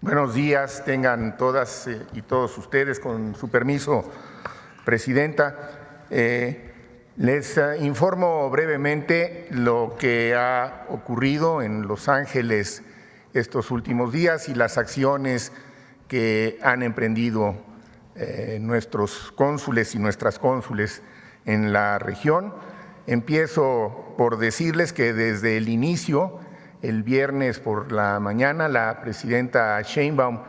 Buenos días, tengan todas y todos ustedes, con su permiso, Presidenta. Les informo brevemente lo que ha ocurrido en Los Ángeles estos últimos días y las acciones que han emprendido nuestros cónsules y nuestras cónsules en la región. Empiezo por decirles que desde el inicio, el viernes por la mañana, la presidenta Sheinbaum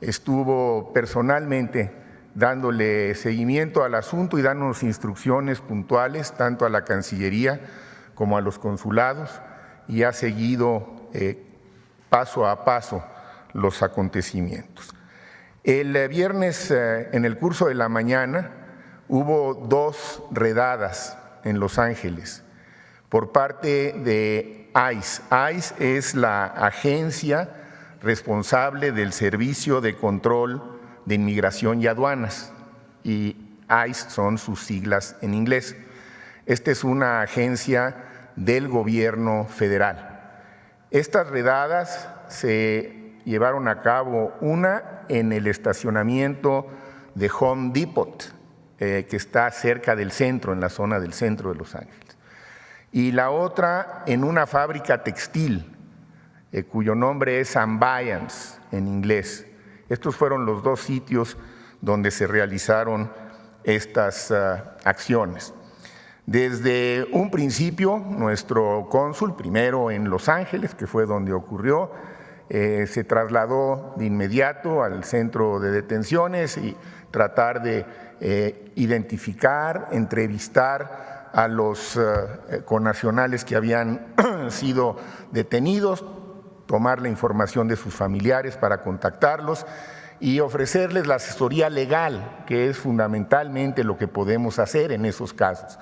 estuvo personalmente dándole seguimiento al asunto y dándonos instrucciones puntuales tanto a la Cancillería como a los consulados, y ha seguido paso a paso los acontecimientos. El viernes, en el curso de la mañana, hubo 2 redadas en Los Ángeles por parte de ICE. ICE es la agencia responsable del Servicio de Control de Inmigración y Aduanas, y ICE son sus siglas en inglés. Esta es una agencia del gobierno federal. Estas redadas se llevaron a cabo, una en el estacionamiento de Home Depot, que está cerca del centro, en la zona del centro de Los Ángeles, y la otra en una fábrica textil, cuyo nombre es Ambiance en inglés. Estos fueron los 2 sitios donde se realizaron estas acciones. Desde un principio, nuestro cónsul, primero en Los Ángeles, que fue donde ocurrió, se trasladó de inmediato al centro de detenciones y tratar de identificar, entrevistar a los connacionales que habían sido detenidos, tomar la información de sus familiares para contactarlos y ofrecerles la asesoría legal, que es fundamentalmente lo que podemos hacer en esos casos.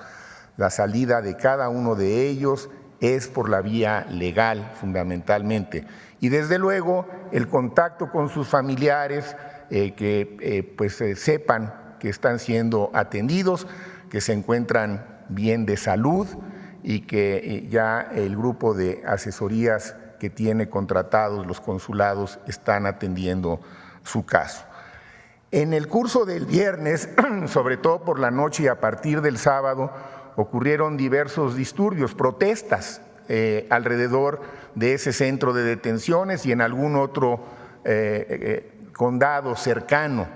La salida de cada uno de ellos es por la vía legal, fundamentalmente. Y desde luego el contacto con sus familiares, que sepan que están siendo atendidos, que se encuentran bien de salud y que ya el grupo de asesorías que tiene contratados los consulados están atendiendo su caso. En el curso del viernes, sobre todo por la noche y a partir del sábado, ocurrieron diversos disturbios, protestas alrededor de ese centro de detenciones y en algún otro condado cercano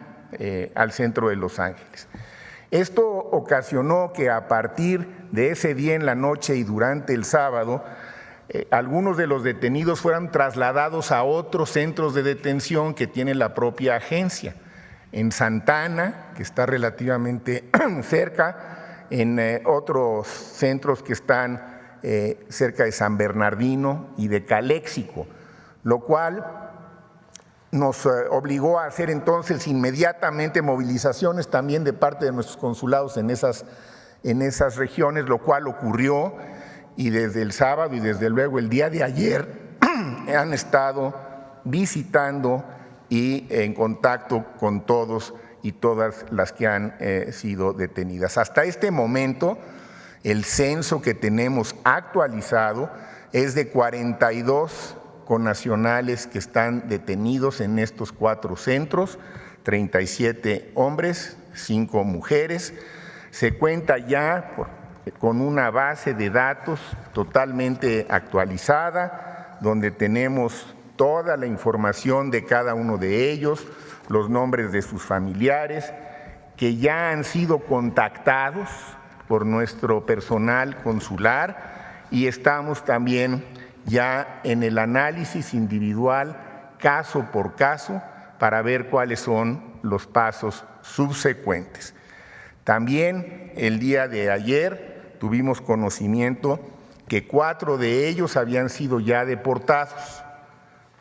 al centro de Los Ángeles. Esto ocasionó que a partir de ese día en la noche y durante el sábado, algunos de los detenidos fueran trasladados a otros centros de detención que tiene la propia agencia, en Santana, que está relativamente cerca, en otros centros que están cerca de San Bernardino y de Caléxico, lo cual nos obligó a hacer entonces inmediatamente movilizaciones también de parte de nuestros consulados en esas regiones, lo cual ocurrió, y desde el sábado y desde luego el día de ayer han estado visitando y en contacto con todos y todas las que han sido detenidas. Hasta este momento, el censo que tenemos actualizado es de 42 connacionales que están detenidos en estos 4 centros, 37 hombres, 5 mujeres. Se cuenta ya con una base de datos totalmente actualizada, donde tenemos toda la información de cada uno de ellos, los nombres de sus familiares, que ya han sido contactados por nuestro personal consular, y estamos también ya en el análisis individual, caso por caso, para ver cuáles son los pasos subsecuentes. También el día de ayer tuvimos conocimiento que 4 de ellos habían sido ya deportados,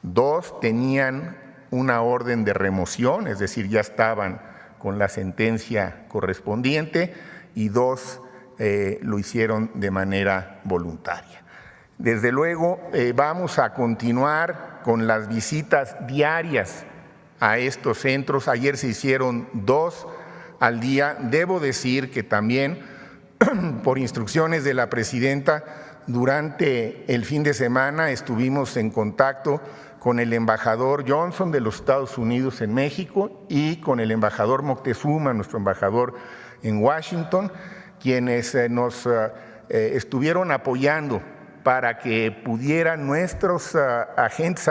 2 tenían una orden de remoción, es decir, ya estaban con la sentencia correspondiente, y 2 lo hicieron de manera voluntaria. Desde luego, vamos a continuar con las visitas diarias a estos centros. Ayer se hicieron 2 al día. Debo decir que también, por instrucciones de la presidenta, durante el fin de semana estuvimos en contacto con el embajador Johnson de los Estados Unidos en México y con el embajador Moctezuma, nuestro embajador en Washington, quienes nos estuvieron apoyando para que pudieran nuestros agentes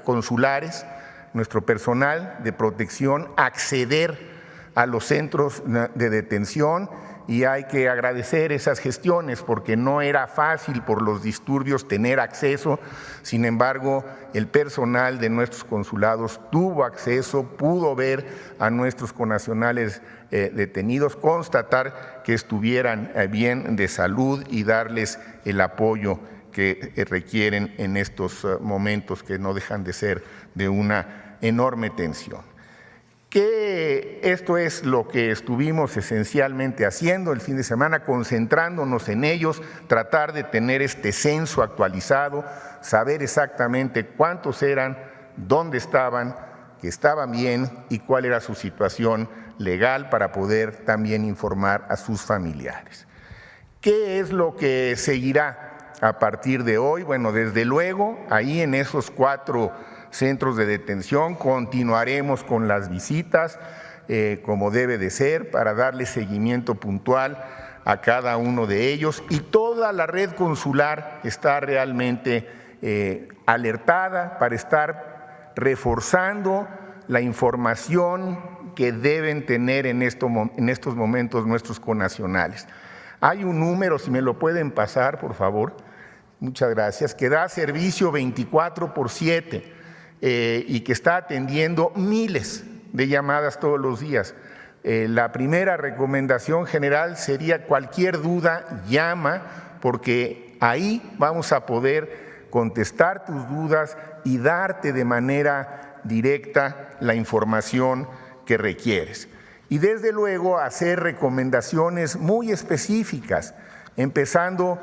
consulares, nuestro personal de protección, acceder a los centros de detención, y hay que agradecer esas gestiones porque no era fácil por los disturbios tener acceso. Sin embargo, el personal de nuestros consulados tuvo acceso, pudo ver a nuestros connacionales detenidos, constatar que estuvieran bien de salud y darles el apoyo que requieren en estos momentos que no dejan de ser de una enorme tensión. Que esto es lo que estuvimos esencialmente haciendo el fin de semana, concentrándonos en ellos, tratar de tener este censo actualizado, saber exactamente cuántos eran, dónde estaban, que estaban bien y cuál era su situación legal para poder también informar a sus familiares. ¿Qué es lo que seguirá a partir de hoy? Bueno, desde luego, ahí en esos 4 centros de detención continuaremos con las visitas como debe de ser para darle seguimiento puntual a cada uno de ellos, y toda la red consular está realmente alertada para estar reforzando la información que deben tener en estos momentos nuestros connacionales. Hay un número, si me lo pueden pasar, por favor, muchas gracias, que da servicio 24/7. Y que está atendiendo miles de llamadas todos los días. La primera recomendación general sería: cualquier duda, llama, porque ahí vamos a poder contestar tus dudas y darte de manera directa la información que requieres. Y desde luego hacer recomendaciones muy específicas, empezando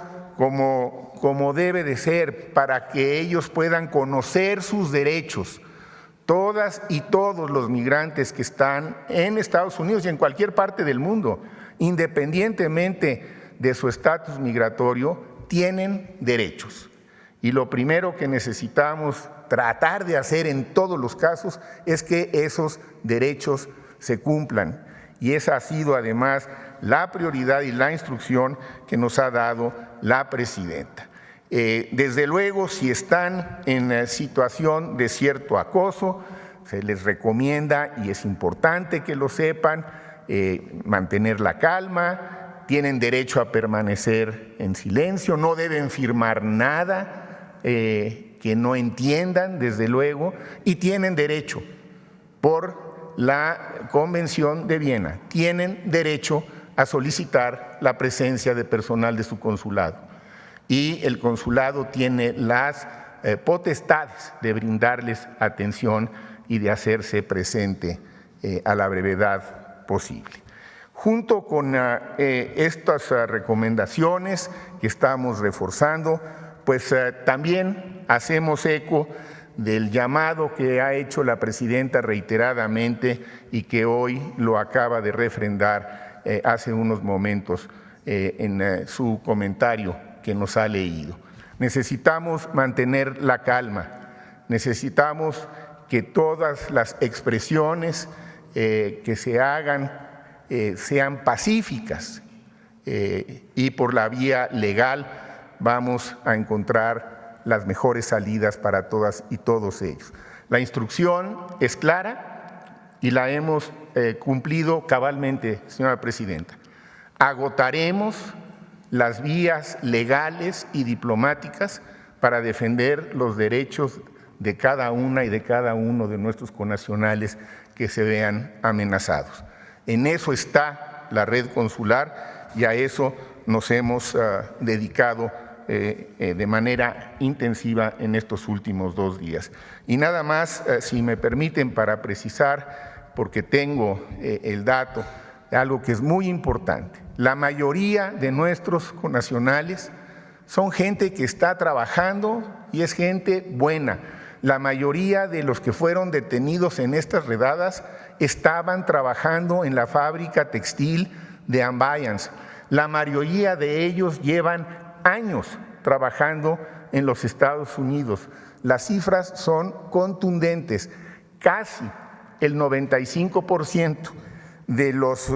como debe de ser, para que ellos puedan conocer sus derechos. Todas y todos los migrantes que están en Estados Unidos y en cualquier parte del mundo, independientemente de su estatus migratorio, tienen derechos. Y lo primero que necesitamos tratar de hacer en todos los casos es que esos derechos se cumplan. Y esa ha sido además la prioridad y la instrucción que nos ha dado la presidenta. Desde luego, si están en situación de cierto acoso, se les recomienda, y es importante que lo sepan, mantener la calma, tienen derecho a permanecer en silencio, no deben firmar nada que no entiendan, desde luego, y tienen derecho por la Convención de Viena, tienen derecho a solicitar la presencia de personal de su consulado, y el consulado tiene las potestades de brindarles atención y de hacerse presente a la brevedad posible. Junto con estas recomendaciones que estamos reforzando, pues también hacemos eco del llamado que ha hecho la presidenta reiteradamente y que hoy lo acaba de refrendar hace unos momentos en su comentario que nos ha leído. Necesitamos mantener la calma, necesitamos que todas las expresiones que se hagan sean pacíficas, y por la vía legal vamos a encontrar las mejores salidas para todas y todos ellos. La instrucción es clara y la hemos cumplido cabalmente, señora presidenta. Agotaremos las vías legales y diplomáticas para defender los derechos de cada una y de cada uno de nuestros connacionales que se vean amenazados. En eso está la red consular y a eso nos hemos dedicado de manera intensiva en estos últimos 2 días. Y nada más, si me permiten, para precisar, porque tengo el dato de algo que es muy importante. La mayoría de nuestros connacionales son gente que está trabajando y es gente buena. La mayoría de los que fueron detenidos en estas redadas estaban trabajando en la fábrica textil de Ambayans. La mayoría de ellos llevan años trabajando en los Estados Unidos. Las cifras son contundentes. Casi el 95% de los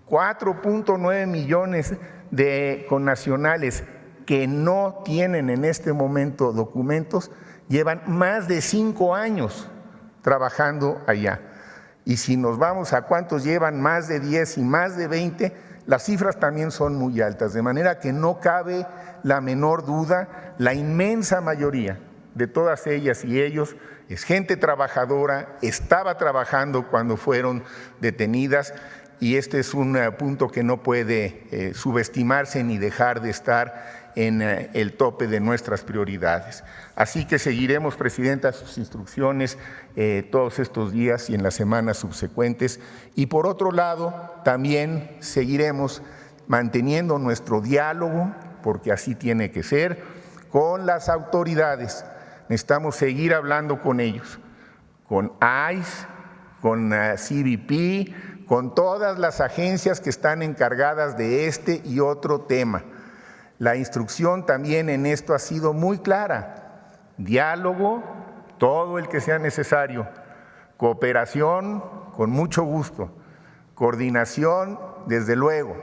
4.9 millones de connacionales que no tienen en este momento documentos llevan más de 5 años trabajando allá. Y si nos vamos a cuántos llevan más de 10 y más de 20, las cifras también son muy altas, de manera que no cabe la menor duda, la inmensa mayoría de todas ellas y ellos es gente trabajadora, estaba trabajando cuando fueron detenidas, y este es un punto que no puede subestimarse ni dejar de estar en el tope de nuestras prioridades. Así que seguiremos, Presidenta, sus instrucciones todos estos días y en las semanas subsecuentes. Y por otro lado, también seguiremos manteniendo nuestro diálogo, porque así tiene que ser, con las autoridades. Necesitamos seguir hablando con ellos, con ICE, con CBP, con todas las agencias que están encargadas de este y otro tema. La instrucción también en esto ha sido muy clara: diálogo, todo el que sea necesario, cooperación con mucho gusto, coordinación desde luego,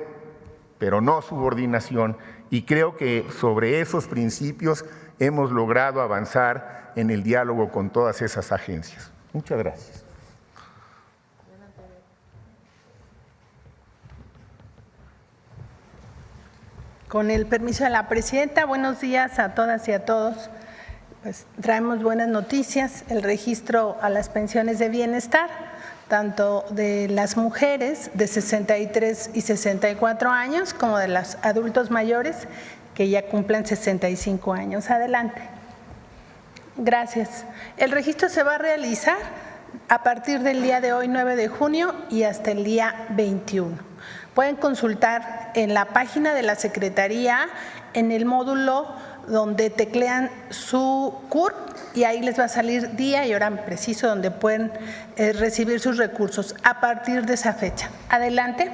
pero no subordinación, y creo que sobre esos principios hemos logrado avanzar en el diálogo con todas esas agencias. Muchas gracias. Con el permiso de la presidenta, buenos días a todas y a todos. Pues traemos buenas noticias: el registro a las pensiones de bienestar, tanto de las mujeres de 63 y 64 años como de los adultos mayores que ya cumplen 65 años. Adelante. Gracias. El registro se va a realizar a partir del día de hoy, 9 de junio, y hasta el día 21. Pueden consultar en la página de la Secretaría, en el módulo donde teclean su CURP, y ahí les va a salir día y hora preciso donde pueden recibir sus recursos a partir de esa fecha. Adelante.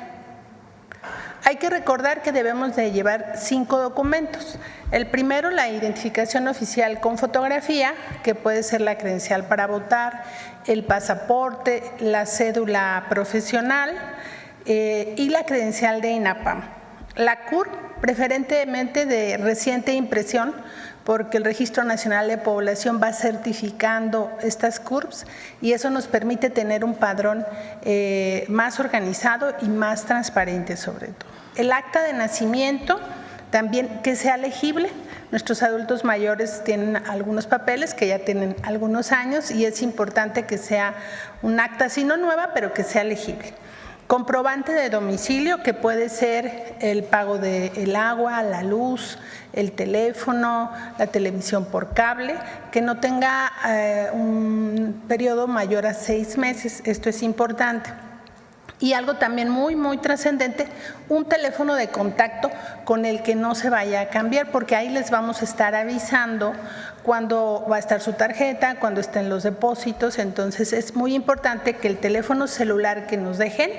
Hay que recordar que debemos de llevar 5 documentos. El primero, la identificación oficial con fotografía, que puede ser la credencial para votar, el pasaporte, la cédula profesional y la credencial de INAPAM. La CURP, preferentemente de reciente impresión, porque el Registro Nacional de Población va certificando estas CURPs y eso nos permite tener un padrón más organizado y más transparente sobre todo. El acta de nacimiento también que sea legible. Nuestros adultos mayores tienen algunos papeles que ya tienen algunos años y es importante que sea un acta, si no nueva, pero que sea legible. Comprobante de domicilio, que puede ser el pago del agua, la luz, el teléfono, la televisión por cable, que no tenga un periodo mayor a 6 meses, esto es importante. Y algo también muy trascendente, un teléfono de contacto con el que no se vaya a cambiar, porque ahí les vamos a estar avisando cuándo va a estar su tarjeta, cuándo estén los depósitos. Entonces es muy importante que el teléfono celular que nos dejen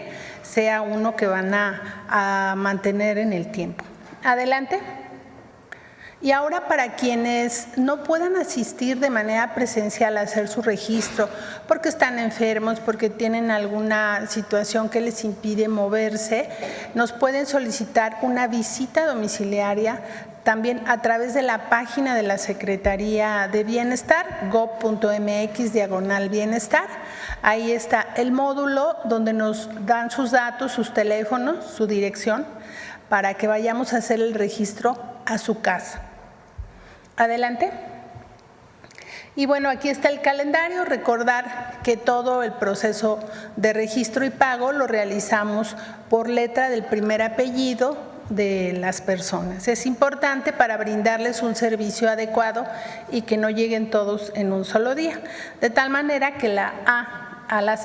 sea uno que van a mantener en el tiempo. Adelante. Y ahora, para quienes no puedan asistir de manera presencial a hacer su registro porque están enfermos, porque tienen alguna situación que les impide moverse, nos pueden solicitar una visita domiciliaria también a través de la página de la Secretaría de Bienestar, gov.mx/bienestar. Ahí está el módulo donde nos dan sus datos, sus teléfonos, su dirección, para que vayamos a hacer el registro a su casa. Adelante. Y bueno, aquí está el calendario. Recordar que todo el proceso de registro y pago lo realizamos por letra del primer apellido de las personas. Es importante para brindarles un servicio adecuado y que no lleguen todos en un solo día, de tal manera que la A la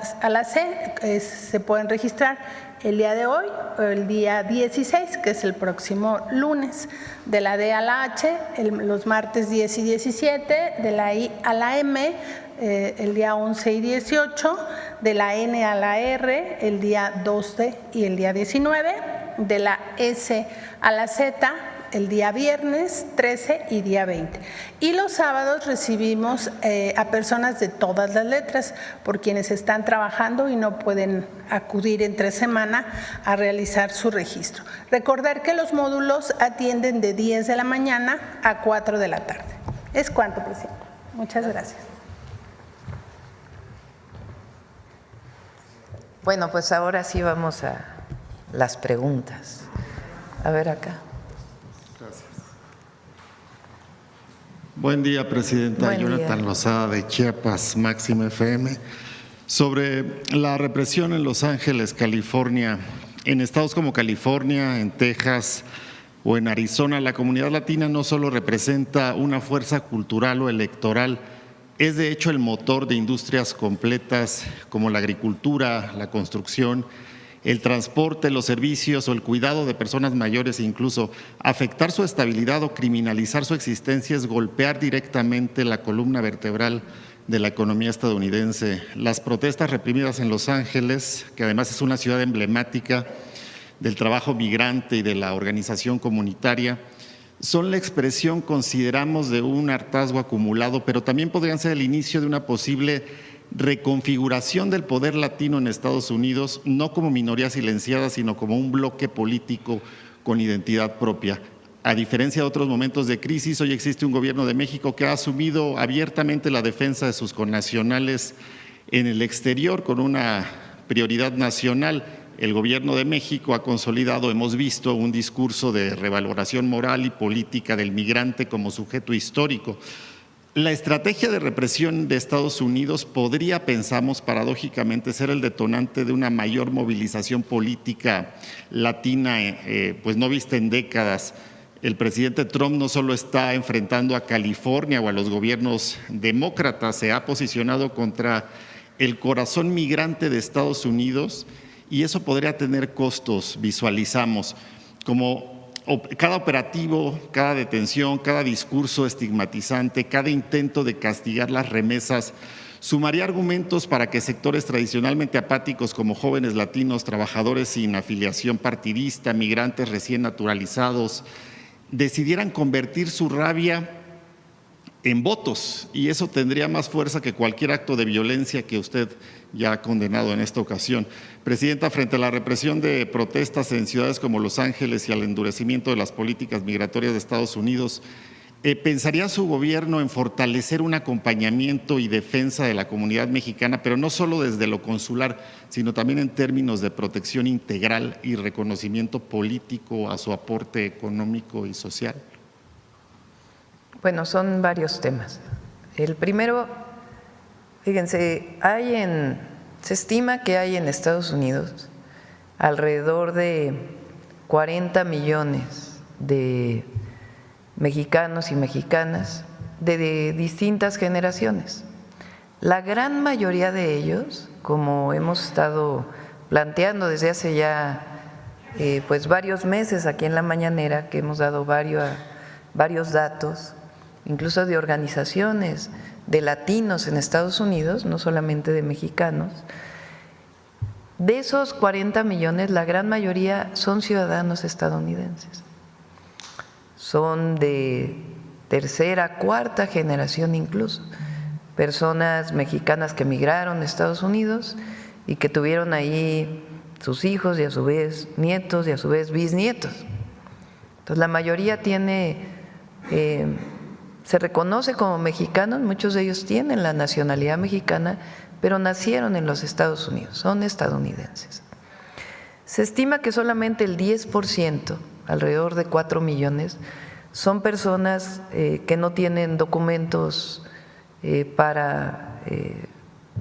C se pueden registrar el día de hoy o el día 16, que es el próximo lunes, de la D a la H los martes 10 y 17, de la I a la M el día 11 y 18, de la N a la R el día 12 y el día 19, de la S a la Z el día viernes 13 y día 20. Y los sábados recibimos a personas de todas las letras, por quienes están trabajando y no pueden acudir entre semana a realizar su registro. Recordar que los módulos atienden de 10 de la mañana a 4 de la tarde. Es cuanto, presidente. Muchas gracias. Bueno, pues ahora sí vamos a las preguntas. A ver acá. Gracias. Buen día, Presidenta. Buen día. Jonathan Lozada, de Chiapas, Máxima FM. Sobre la represión en Los Ángeles, California, en estados como California, en Texas o en Arizona, la comunidad latina no solo representa una fuerza cultural o electoral, es de hecho el motor de industrias completas como la agricultura, la construcción, el transporte, los servicios o el cuidado de personas mayores. Incluso afectar su estabilidad o criminalizar su existencia es golpear directamente la columna vertebral de la economía estadounidense. Las protestas reprimidas en Los Ángeles, que además es una ciudad emblemática del trabajo migrante y de la organización comunitaria, son la expresión, consideramos, de un hartazgo acumulado, pero también podrían ser el inicio de una posible reconfiguración del poder latino en Estados Unidos, no como minoría silenciada, sino como un bloque político con identidad propia. A diferencia de otros momentos de crisis, hoy existe un gobierno de México que ha asumido abiertamente la defensa de sus connacionales en el exterior con una prioridad nacional. El gobierno de México ha consolidado, hemos visto, un discurso de revaloración moral y política del migrante como sujeto histórico. La estrategia de represión de Estados Unidos podría, pensamos, paradójicamente ser el detonante de una mayor movilización política latina, pues no vista en décadas. El presidente Trump no solo está enfrentando a California o a los gobiernos demócratas, se ha posicionado contra el corazón migrante de Estados Unidos, y eso podría tener costos, visualizamos, como cada operativo, cada detención, cada discurso estigmatizante, cada intento de castigar las remesas, sumaría argumentos para que sectores tradicionalmente apáticos como jóvenes latinos, trabajadores sin afiliación partidista, migrantes recién naturalizados, decidieran convertir su rabia en votos, y eso tendría más fuerza que cualquier acto de violencia que usted ya ha condenado en esta ocasión. Presidenta, frente a la represión de protestas en ciudades como Los Ángeles y al endurecimiento de las políticas migratorias de Estados Unidos, ¿pensaría su gobierno en fortalecer un acompañamiento y defensa de la comunidad mexicana, pero no solo desde lo consular, sino también en términos de protección integral y reconocimiento político a su aporte económico y social? Bueno, son varios temas. El primero, fíjense, se estima que hay en Estados Unidos alrededor de 40 millones de mexicanos y mexicanas de distintas generaciones. La gran mayoría de ellos, como hemos estado planteando desde hace ya pues varios meses aquí en la mañanera, que hemos dado varios datos, incluso de organizaciones de latinos en Estados Unidos, no solamente de mexicanos. De esos 40 millones, la gran mayoría son ciudadanos estadounidenses. Son de tercera, cuarta generación incluso, personas mexicanas que emigraron a Estados Unidos y que tuvieron ahí sus hijos y a su vez nietos y a su vez bisnietos. Entonces la mayoría se reconoce como mexicanos, muchos de ellos tienen la nacionalidad mexicana, pero nacieron en los Estados Unidos, son estadounidenses. Se estima que solamente el 10%, alrededor de 4 millones, son personas que no tienen documentos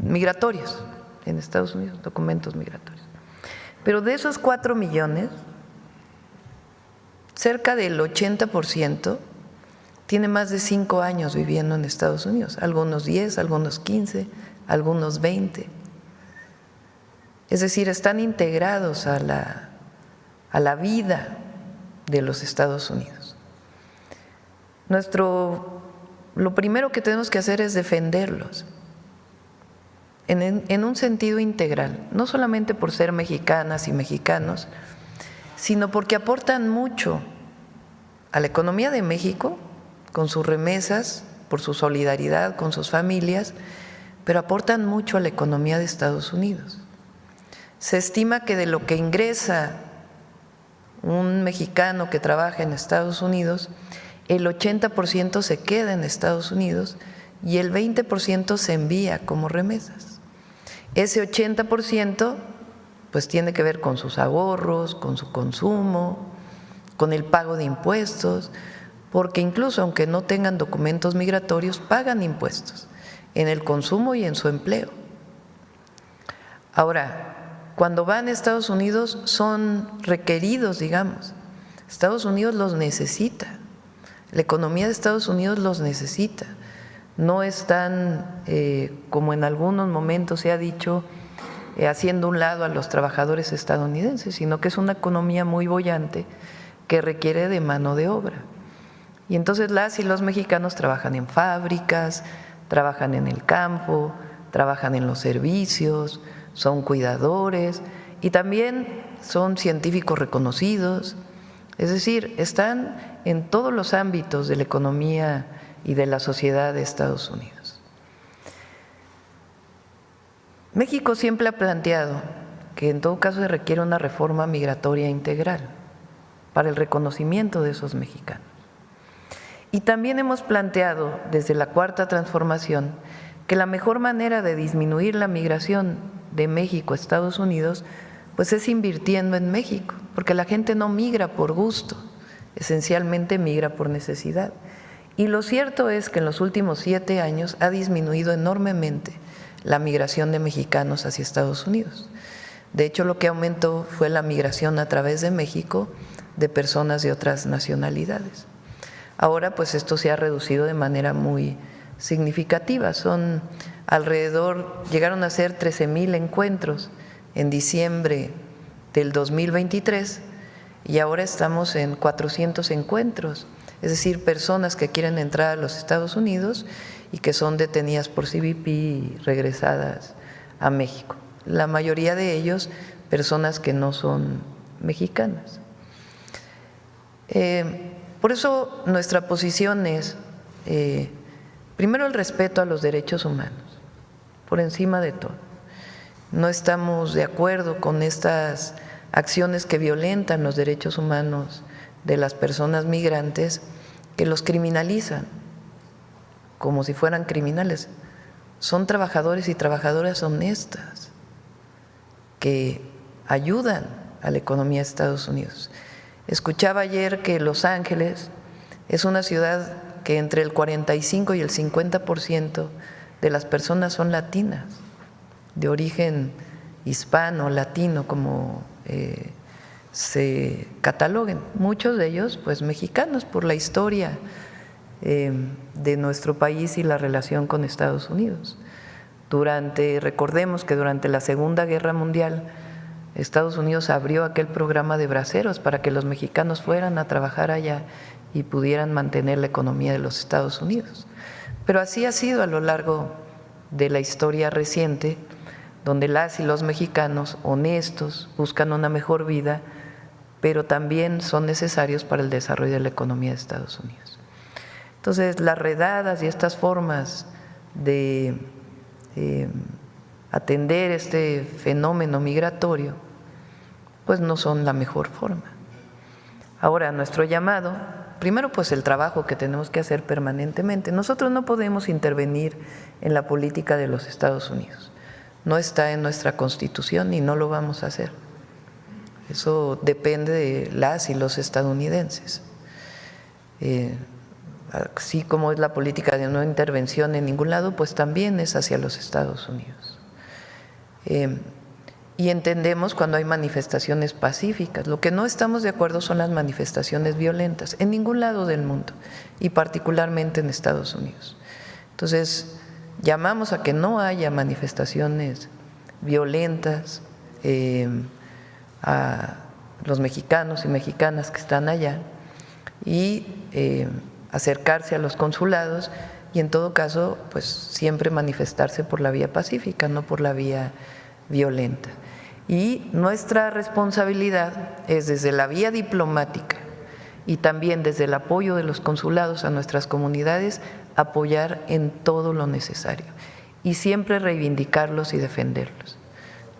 migratorios en Estados Unidos, documentos migratorios. Pero de esos 4 millones, cerca del 80% tiene más de 5 años viviendo en Estados Unidos, algunos 10, algunos 15, algunos 20. Es decir, están integrados a la vida de los Estados Unidos. Lo primero que tenemos que hacer es defenderlos en un sentido integral, no solamente por ser mexicanas y mexicanos, sino porque aportan mucho a la economía de México con sus remesas, por su solidaridad con sus familias, pero aportan mucho a la economía de Estados Unidos. Se estima que de lo que ingresa un mexicano que trabaja en Estados Unidos, el 80% se queda en Estados Unidos y el 20% se envía como remesas. Ese 80% pues tiene que ver con sus ahorros, con su consumo, con el pago de impuestos, porque incluso aunque no tengan documentos migratorios, pagan impuestos en el consumo y en su empleo. Ahora, cuando van a Estados Unidos son requeridos, digamos. Estados Unidos los necesita, la economía de Estados Unidos los necesita. No están, como en algunos momentos se ha dicho, haciendo un lado a los trabajadores estadounidenses, sino que es una economía muy boyante que requiere de mano de obra. Y entonces las y los mexicanos trabajan en fábricas, trabajan en el campo, trabajan en los servicios, son cuidadores y también son científicos reconocidos, es decir, están en todos los ámbitos de la economía y de la sociedad de Estados Unidos. México siempre ha planteado que en todo caso se requiere una reforma migratoria integral para el reconocimiento de esos mexicanos. Y también hemos planteado desde la Cuarta Transformación que la mejor manera de disminuir la migración de México a Estados Unidos pues es invirtiendo en México, porque la gente no migra por gusto, esencialmente migra por necesidad. Y lo cierto es que en los últimos 7 años ha disminuido enormemente la migración de mexicanos hacia Estados Unidos. De hecho, lo que aumentó fue la migración a través de México de personas de otras nacionalidades. Ahora pues esto se ha reducido de manera muy significativa, son llegaron a ser 13,000 encuentros en diciembre del 2023 y ahora estamos en 400 encuentros, es decir, personas que quieren entrar a los Estados Unidos y que son detenidas por CBP y regresadas a México. La mayoría de ellos personas que no son mexicanas. Por eso nuestra posición es, primero, el respeto a los derechos humanos, por encima de todo. No estamos de acuerdo con estas acciones que violentan los derechos humanos de las personas migrantes, que los criminalizan como si fueran criminales. Son trabajadores y trabajadoras honestas que ayudan a la economía de Estados Unidos. Escuchaba ayer que Los Ángeles es una ciudad que entre el 45 y el 50% de las personas son latinas, de origen hispano, latino, como se cataloguen. Muchos de ellos, pues mexicanos, por la historia de nuestro país y la relación con Estados Unidos. Recordemos que durante la Segunda Guerra Mundial, Estados Unidos abrió aquel programa de braceros para que los mexicanos fueran a trabajar allá y pudieran mantener la economía de los Estados Unidos. Pero así ha sido a lo largo de la historia reciente, donde las y los mexicanos honestos buscan una mejor vida, pero también son necesarios para el desarrollo de la economía de Estados Unidos. Entonces, las redadas y estas formas de atender este fenómeno migratorio, pues no son la mejor forma. Ahora, nuestro llamado, primero pues el trabajo que tenemos que hacer permanentemente. Nosotros no podemos intervenir en la política de los Estados Unidos. No está en nuestra Constitución y no lo vamos a hacer. Eso depende de las y los estadounidenses. Así como es la política de no intervención en ningún lado, pues también es hacia los Estados Unidos. Y entendemos cuando hay manifestaciones pacíficas. Lo que no estamos de acuerdo son las manifestaciones violentas en ningún lado del mundo y particularmente en Estados Unidos. Entonces, llamamos a que no haya manifestaciones violentas a los mexicanos y mexicanas que están allá y acercarse a los consulados y en todo caso, pues siempre manifestarse por la vía pacífica, no por la vía violenta. Y nuestra responsabilidad es desde la vía diplomática y también desde el apoyo de los consulados a nuestras comunidades, apoyar en todo lo necesario y siempre reivindicarlos y defenderlos.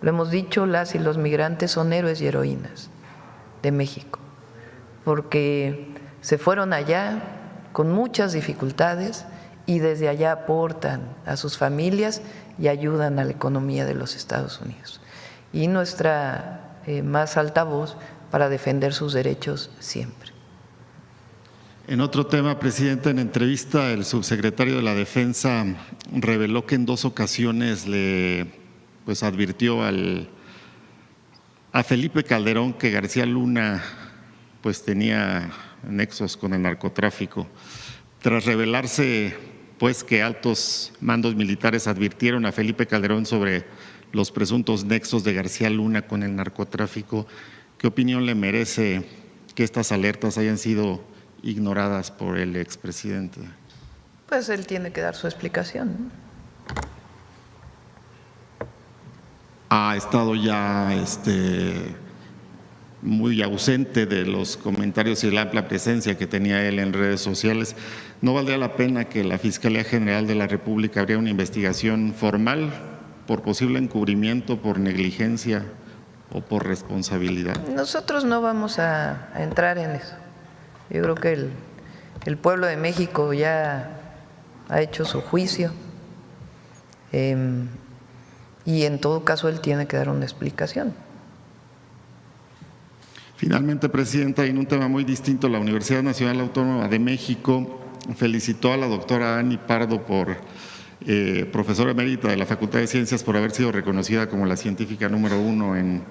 Lo hemos dicho, las y los migrantes son héroes y heroínas de México, porque se fueron allá con muchas dificultades y desde allá aportan a sus familias y ayudan a la economía de los Estados Unidos. Y nuestra más alta voz para defender sus derechos siempre. En otro tema, presidenta, en entrevista el subsecretario de la Defensa reveló que en 2 ocasiones le advirtió a Felipe Calderón que García Luna tenía nexos con el narcotráfico. Tras revelarse que altos mandos militares advirtieron a Felipe Calderón sobre los presuntos nexos de García Luna con el narcotráfico, ¿qué opinión le merece que estas alertas hayan sido ignoradas por el expresidente? Pues él tiene que dar su explicación, ¿no? Ha estado ya muy ausente de los comentarios y la amplia presencia que tenía él en redes sociales. ¿No valdría la pena que la Fiscalía General de la República abriera una investigación formal por posible encubrimiento, por negligencia o por responsabilidad? Nosotros no vamos a entrar en eso. Yo creo que el pueblo de México ya ha hecho su juicio y en todo caso él tiene que dar una explicación. Finalmente, presidenta, y en un tema muy distinto, la Universidad Nacional Autónoma de México felicitó a la doctora Ani Pardo, profesora emérita de la Facultad de Ciencias, por haber sido reconocida como la científica número 1 en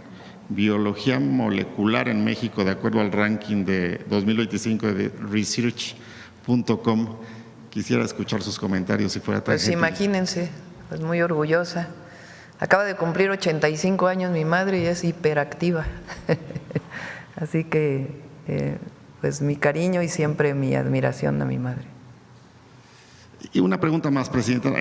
biología molecular en México, de acuerdo al ranking de 2025 de research.com. Quisiera escuchar sus comentarios si fuera tan Pues gentil. imagínense, pues muy orgullosa. Acaba de cumplir 85 años mi madre y es hiperactiva. Así que pues mi cariño y siempre mi admiración a mi madre. Y una pregunta más, presidenta.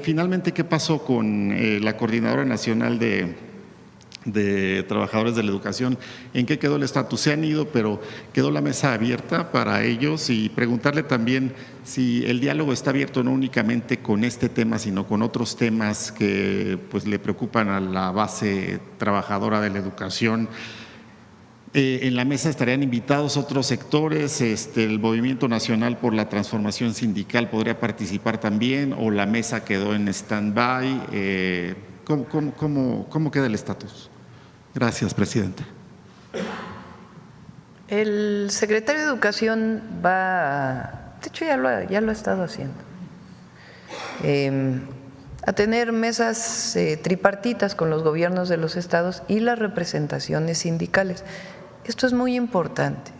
Finalmente, ¿qué pasó con la Coordinadora Nacional de Trabajadores de la Educación? ¿En qué quedó el estatus? Se han ido, pero quedó la mesa abierta para ellos, y preguntarle también si el diálogo está abierto no únicamente con este tema, sino con otros temas que le preocupan a la base trabajadora de la educación. En la mesa estarían invitados otros sectores, el Movimiento Nacional por la Transformación Sindical podría participar también, o la mesa quedó en stand-by. ¿Cómo queda el estatus? Gracias, presidenta. El secretario de Educación de hecho ya lo ha estado haciendo, a tener mesas tripartitas con los gobiernos de los estados y las representaciones sindicales. Esto es muy importante.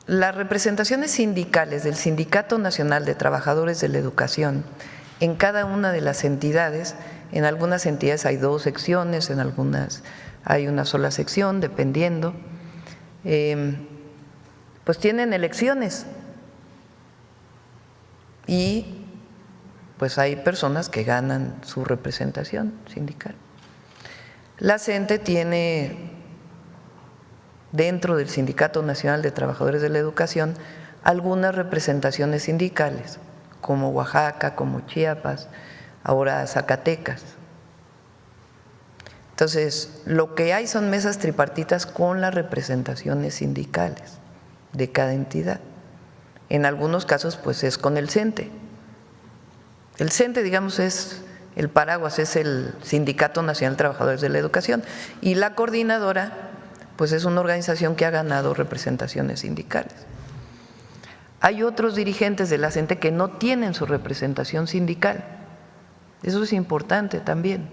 Las representaciones sindicales del Sindicato Nacional de Trabajadores de la Educación en cada una de las entidades, en algunas entidades hay 2 secciones, en algunas hay una sola sección, dependiendo, pues tienen elecciones y pues hay personas que ganan su representación sindical. La CENTE tiene dentro del Sindicato Nacional de Trabajadores de la Educación algunas representaciones sindicales, como Oaxaca, como Chiapas, ahora Zacatecas. Entonces, lo que hay son mesas tripartitas con las representaciones sindicales de cada entidad. En algunos casos, pues es con el CENTE. El CENTE, digamos, es el paraguas, es el Sindicato Nacional de Trabajadores de la Educación, y la coordinadora, pues es una organización que ha ganado representaciones sindicales. Hay otros dirigentes de la CENTE que no tienen su representación sindical. Eso es importante también.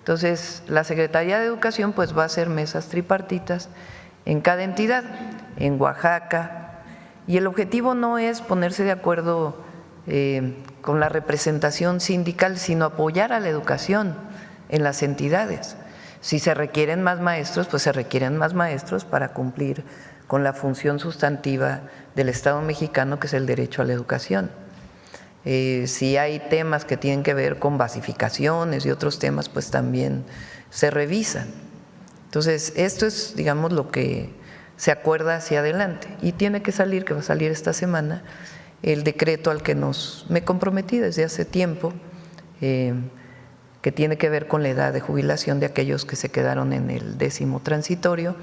Entonces, la Secretaría de Educación pues va a hacer mesas tripartitas en cada entidad, en Oaxaca, y el objetivo no es ponerse de acuerdo con la representación sindical, sino apoyar a la educación en las entidades. Si se requieren más maestros, pues se requieren más maestros para cumplir con la función sustantiva del Estado mexicano, que es el derecho a la educación. Si hay temas que tienen que ver con basificaciones y otros temas, pues también se revisan. Entonces, esto es, digamos, lo que se acuerda hacia adelante. Y tiene que salir, que va a salir esta semana, el decreto al que me comprometí desde hace tiempo, que tiene que ver con la edad de jubilación de aquellos que se quedaron en el 10º transitorio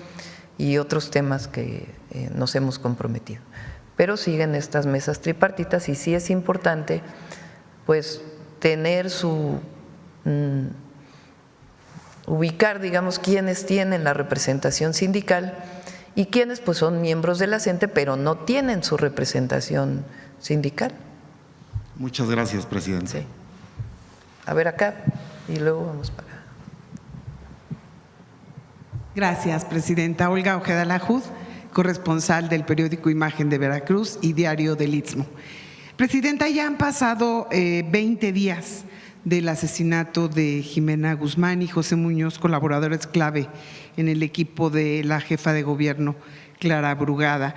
y otros temas que nos hemos comprometido. Pero siguen estas mesas tripartitas y sí es importante pues tener ubicar, digamos, quiénes tienen la representación sindical y quiénes pues son miembros de la CENTE pero no tienen su representación sindical. Muchas gracias, presidente. Sí. A ver acá y luego vamos para… Gracias, presidenta. Olga Ojeda Lajud, corresponsal del periódico Imagen de Veracruz y Diario del Istmo. Presidenta, ya han pasado 20 días del asesinato de Jimena Guzmán y José Muñoz, colaboradores clave en el equipo de la jefa de gobierno, Clara Brugada.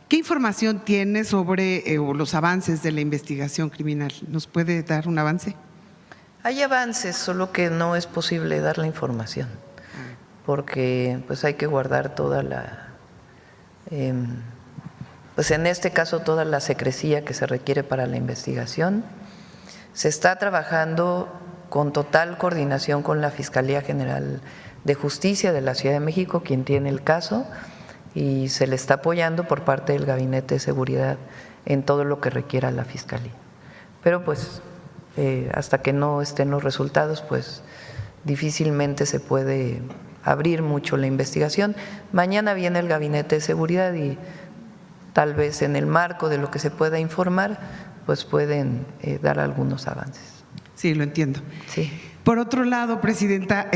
¿Qué información tiene sobre los avances de la investigación criminal? ¿Nos puede dar un avance? Hay avances, solo que no es posible dar la información, porque pues hay que guardar toda la… pues en este caso toda la secrecía que se requiere para la investigación. Se está trabajando con total coordinación con la Fiscalía General de Justicia de la Ciudad de México, quien tiene el caso, y se le está apoyando por parte del Gabinete de Seguridad en todo lo que requiera la Fiscalía. Pero pues hasta que no estén los resultados, pues difícilmente se puede abrir mucho la investigación. Mañana viene el Gabinete de Seguridad y tal vez en el marco de lo que se pueda informar, pues pueden dar algunos avances. Sí, lo entiendo. Sí. Por otro lado, presidenta,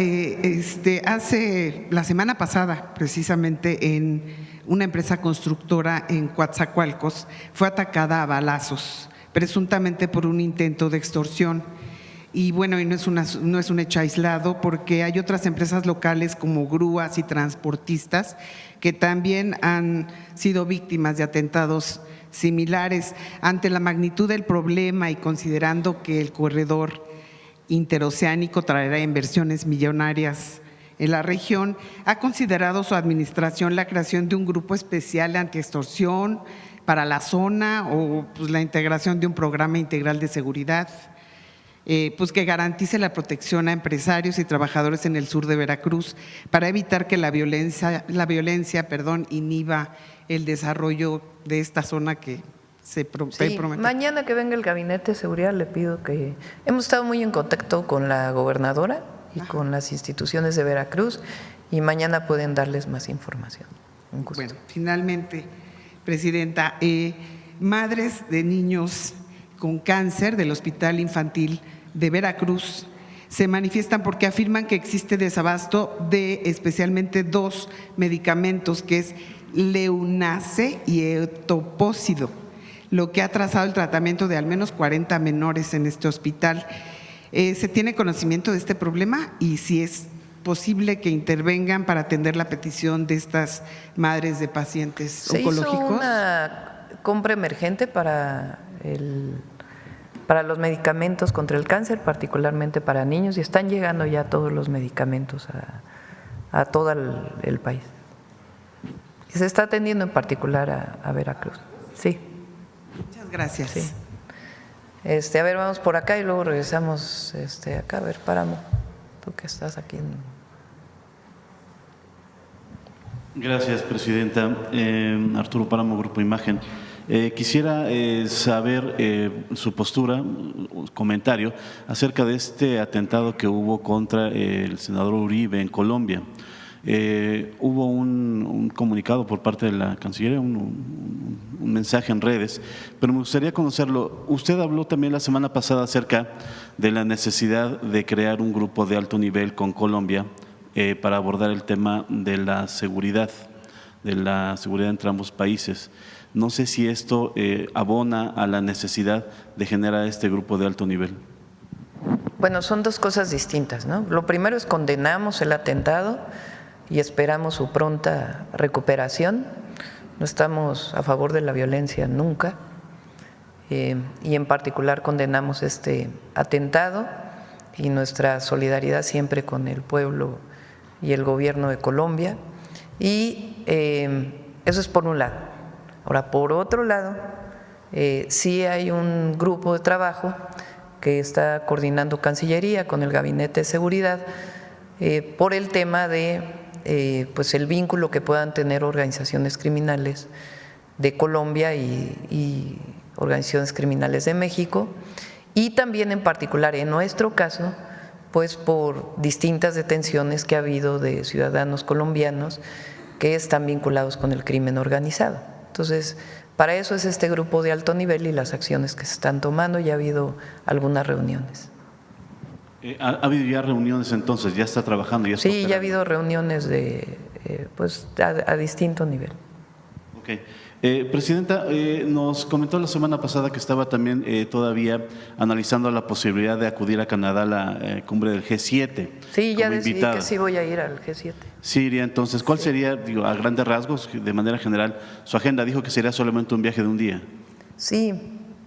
hace la semana pasada, precisamente en una empresa constructora en Coatzacoalcos, fue atacada a balazos, presuntamente por un intento de extorsión. Y bueno, y no es un hecho aislado, porque hay otras empresas locales como grúas y transportistas que también han sido víctimas de atentados similares. Ante la magnitud del problema y considerando que el corredor interoceánico traerá inversiones millonarias en la región, ¿ha considerado su administración la creación de un grupo especial de antiextorsión para la zona o pues, la integración de un programa integral de seguridad pues que garantice la protección a empresarios y trabajadores en el sur de Veracruz para evitar que la violencia inhiba el desarrollo de esta zona que se promete? Mañana que venga el Gabinete de Seguridad le pido que… Hemos estado muy en contacto con la gobernadora y con las instituciones de Veracruz y mañana pueden darles más información. Un gusto. Bueno, finalmente, presidenta, madres de niños con cáncer del Hospital Infantil de Veracruz se manifiestan porque afirman que existe desabasto de especialmente 2 medicamentos, que es Leunace y Etopósido, lo que ha atrasado el tratamiento de al menos 40 menores en este hospital. ¿Se tiene conocimiento de este problema y si es posible que intervengan para atender la petición de estas madres de pacientes oncológicos? Se hizo una compra emergente para los medicamentos contra el cáncer, particularmente para niños, y están llegando ya todos los medicamentos a todo el país. Y se está atendiendo en particular a Veracruz. Sí. Muchas gracias. Sí. A ver, vamos por acá y luego regresamos acá. A ver, Páramo, tú que estás aquí Gracias, presidenta. Arturo Páramo, Grupo Imagen. Quisiera saber su postura, comentario acerca de este atentado que hubo contra el senador Uribe en Colombia. Hubo un comunicado por parte de la Cancillería, un mensaje en redes, pero me gustaría conocerlo. Usted habló también la semana pasada acerca de la necesidad de crear un grupo de alto nivel con Colombia para abordar el tema de la seguridad entre ambos países. No sé si esto abona a la necesidad de generar este grupo de alto nivel. Bueno, son dos cosas distintas, ¿no? Lo primero es condenamos el atentado y esperamos su pronta recuperación. No estamos a favor de la violencia nunca. y en particular condenamos este atentado y nuestra solidaridad siempre con el pueblo y el gobierno de Colombia. Y eso es por un lado. Ahora, por otro lado, sí hay un grupo de trabajo que está coordinando Cancillería con el Gabinete de Seguridad por el tema de pues el vínculo que puedan tener organizaciones criminales de Colombia y organizaciones criminales de México, y también en particular en nuestro caso, pues por distintas detenciones que ha habido de ciudadanos colombianos que están vinculados con el crimen organizado. Entonces, para eso es este grupo de alto nivel y las acciones que se están tomando. Ya ha habido algunas reuniones. ¿Ha habido ya reuniones entonces? ¿Ya está trabajando? Sí, ya ha habido reuniones de, pues, a distinto nivel. Ok. Presidenta, nos comentó la semana pasada que estaba también todavía analizando la posibilidad de acudir a Canadá a la cumbre del G7. Sí, ya decidí que sí voy a ir al G7. Sí, iría entonces. ¿Cuál sería, digo, a grandes rasgos, de manera general, su agenda? Dijo que sería solamente un viaje de un día. Sí,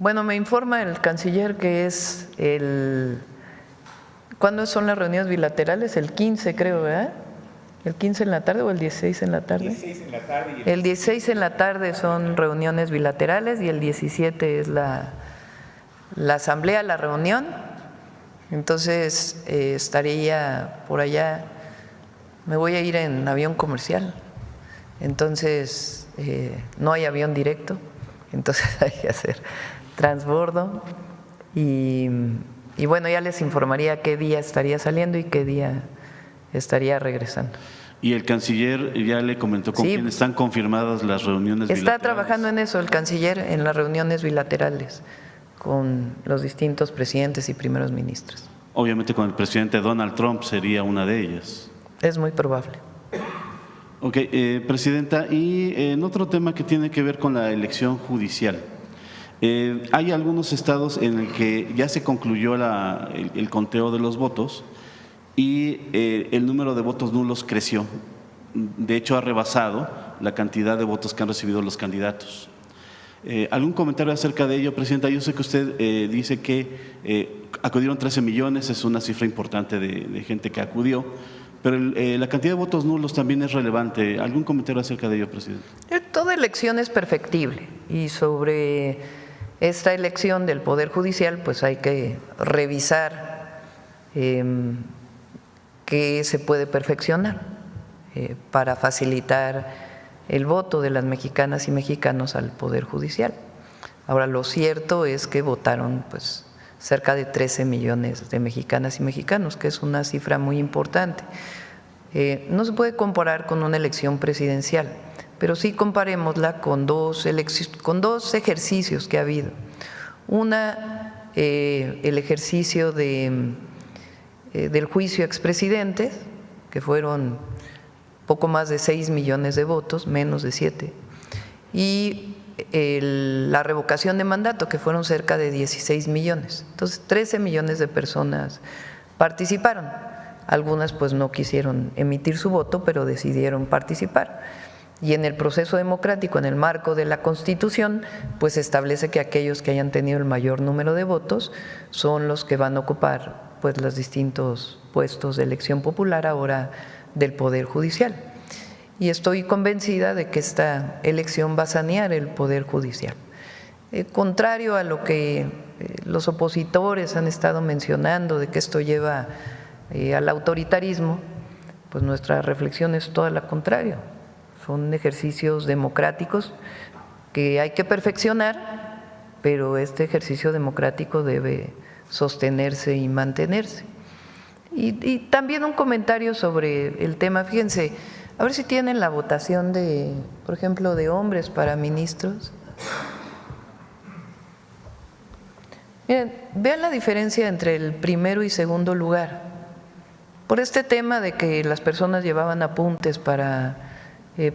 bueno, me informa el canciller que es ¿cuándo son las reuniones bilaterales? El 15, creo, ¿verdad? ¿El 15 en la tarde o el 16 en la tarde? 16 en la tarde. El 16 en la tarde son reuniones bilaterales y el 17 es la asamblea, la reunión. Entonces estaría por allá, me voy a ir en avión comercial, entonces no hay avión directo, entonces hay que hacer transbordo y bueno, ya les informaría qué día estaría saliendo y qué día estaría regresando. ¿Y el canciller ya le comentó con quién están confirmadas las reuniones bilaterales? Está trabajando en eso el canciller, en las reuniones bilaterales con los distintos presidentes y primeros ministros. Obviamente con el presidente Donald Trump sería una de ellas. Es muy probable. Ok, Presidenta, y en otro tema que tiene que ver con la elección judicial. Hay algunos estados en el que ya se concluyó el conteo de los votos y el número de votos nulos creció. De hecho, ha rebasado la cantidad de votos que han recibido los candidatos. ¿Algún comentario acerca de ello, Presidenta? Yo sé que usted dice que acudieron 13 millones, es una cifra importante de gente que acudió, pero la cantidad de votos nulos también es relevante. ¿Algún comentario acerca de ello, Presidente? Toda elección es perfectible y sobre esta elección del Poder Judicial pues hay que revisar qué se puede perfeccionar para facilitar el voto de las mexicanas y mexicanos al Poder Judicial. Ahora, lo cierto es que votaron pues cerca de 13 millones de mexicanas y mexicanos, que es una cifra muy importante. No se puede comparar con una elección presidencial, pero sí comparémosla con dos ejercicios que ha habido. Una, el ejercicio del juicio a expresidentes, que fueron poco más de 6 millones de votos, menos de 7, y la revocación de mandato, que fueron cerca de 16 millones. Entonces, 13 millones de personas participaron. Algunas pues no quisieron emitir su voto, pero decidieron participar. Y en el proceso democrático, en el marco de la Constitución, pues establece que aquellos que hayan tenido el mayor número de votos son los que van a ocupar pues los distintos puestos de elección popular ahora del Poder Judicial. Y estoy convencida de que esta elección va a sanear el Poder Judicial. Contrario a lo que los opositores han estado mencionando, de que esto lleva al autoritarismo, pues nuestra reflexión es toda la contrario. Son ejercicios democráticos que hay que perfeccionar, pero este ejercicio democrático debe sostenerse y mantenerse. Y también un comentario sobre el tema, fíjense, a ver si tienen la votación de, por ejemplo, de hombres para ministros. Miren, vean la diferencia entre el primero y segundo lugar. Por este tema de que las personas llevaban apuntes para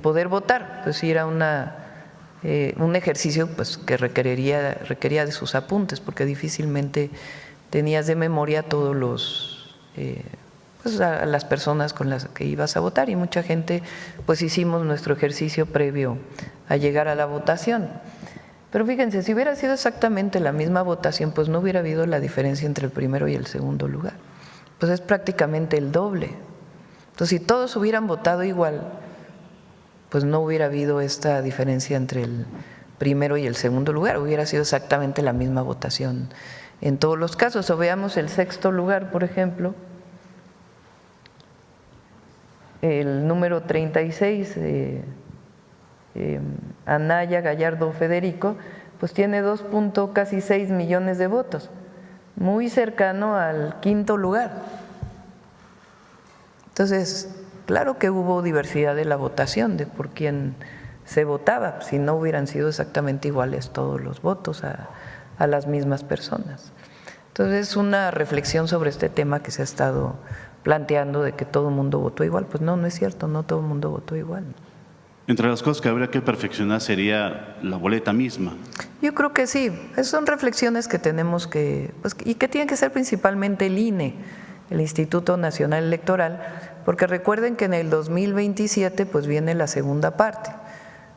poder votar, pues era un ejercicio pues, que requería de sus apuntes, porque difícilmente tenías de memoria todos los pues a las personas con las que ibas a votar, y mucha gente pues hicimos nuestro ejercicio previo a llegar a la votación. Pero fíjense, si hubiera sido exactamente la misma votación, pues no hubiera habido la diferencia entre el primero y el segundo lugar. Pues es prácticamente el doble. Entonces, si todos hubieran votado igual, pues no hubiera habido esta diferencia entre el primero y el segundo lugar, hubiera sido exactamente la misma votación en todos los casos. O veamos el sexto lugar, por ejemplo, el número 36, Anaya Gallardo Federico, pues tiene casi 6 millones de votos, muy cercano al quinto lugar. Entonces, claro que hubo diversidad de la votación, de por quién se votaba, si no hubieran sido exactamente iguales todos los votos a las mismas personas. Entonces, es una reflexión sobre este tema que se ha estado planteando de que todo el mundo votó igual. Pues no, no es cierto, no todo el mundo votó igual. Entre las cosas que habría que perfeccionar sería la boleta misma. Yo creo que sí, son reflexiones que tenemos que, pues, y que tienen que ser principalmente el INE, el Instituto Nacional Electoral, porque recuerden que en el 2027 pues viene la segunda parte.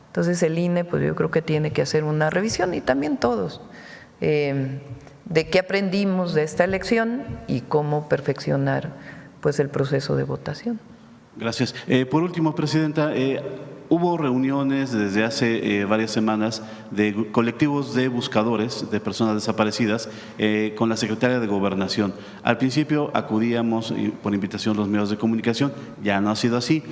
Entonces el INE pues yo creo que tiene que hacer una revisión, y también todos, de qué aprendimos de esta elección y cómo perfeccionar pues el proceso de votación. Gracias. Por último, Presidenta, hubo reuniones desde hace varias semanas de colectivos de buscadores de personas desaparecidas con la Secretaria de Gobernación. Al principio acudíamos por invitación a los medios de comunicación, ya no ha sido así.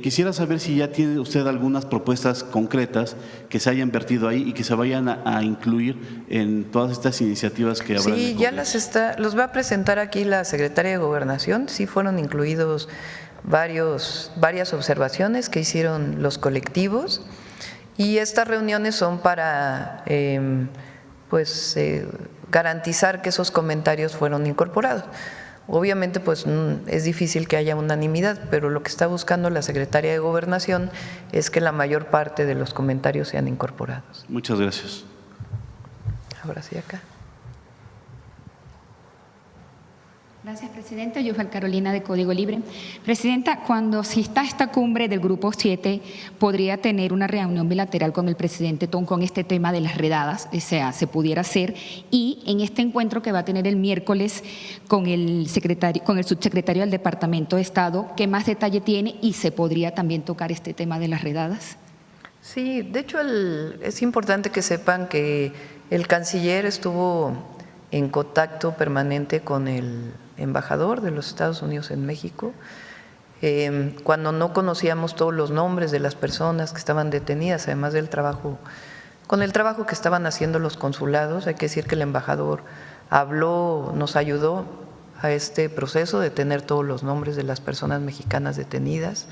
Quisiera saber si ya tiene usted algunas propuestas concretas que se hayan vertido ahí y que se vayan a incluir en todas estas iniciativas que habrá. Sí, ya los va a presentar aquí la Secretaria de Gobernación. Sí fueron incluidos varias observaciones que hicieron los colectivos, y estas reuniones son para garantizar que esos comentarios fueron incorporados. Obviamente pues es difícil que haya unanimidad, pero lo que está buscando la Secretaria de Gobernación es que la mayor parte de los comentarios sean incorporados. Muchas gracias. Ahora sí, acá. Gracias, Presidenta. Yo soy Carolina, de Código Libre. Presidenta, si está esta cumbre del Grupo 7, ¿podría tener una reunión bilateral con el presidente con este tema de las redadas? O sea, se pudiera hacer. Y en este encuentro que va a tener el miércoles con el subsecretario del Departamento de Estado, ¿qué más detalle tiene? Y se podría también tocar este tema de las redadas. Sí, de hecho es importante que sepan que el canciller estuvo en contacto permanente con el embajador de los Estados Unidos en México, cuando no conocíamos todos los nombres de las personas que estaban detenidas, además del trabajo, con el trabajo que estaban haciendo los consulados. Hay que decir que el embajador nos ayudó a este proceso de tener todos los nombres de las personas mexicanas detenidas,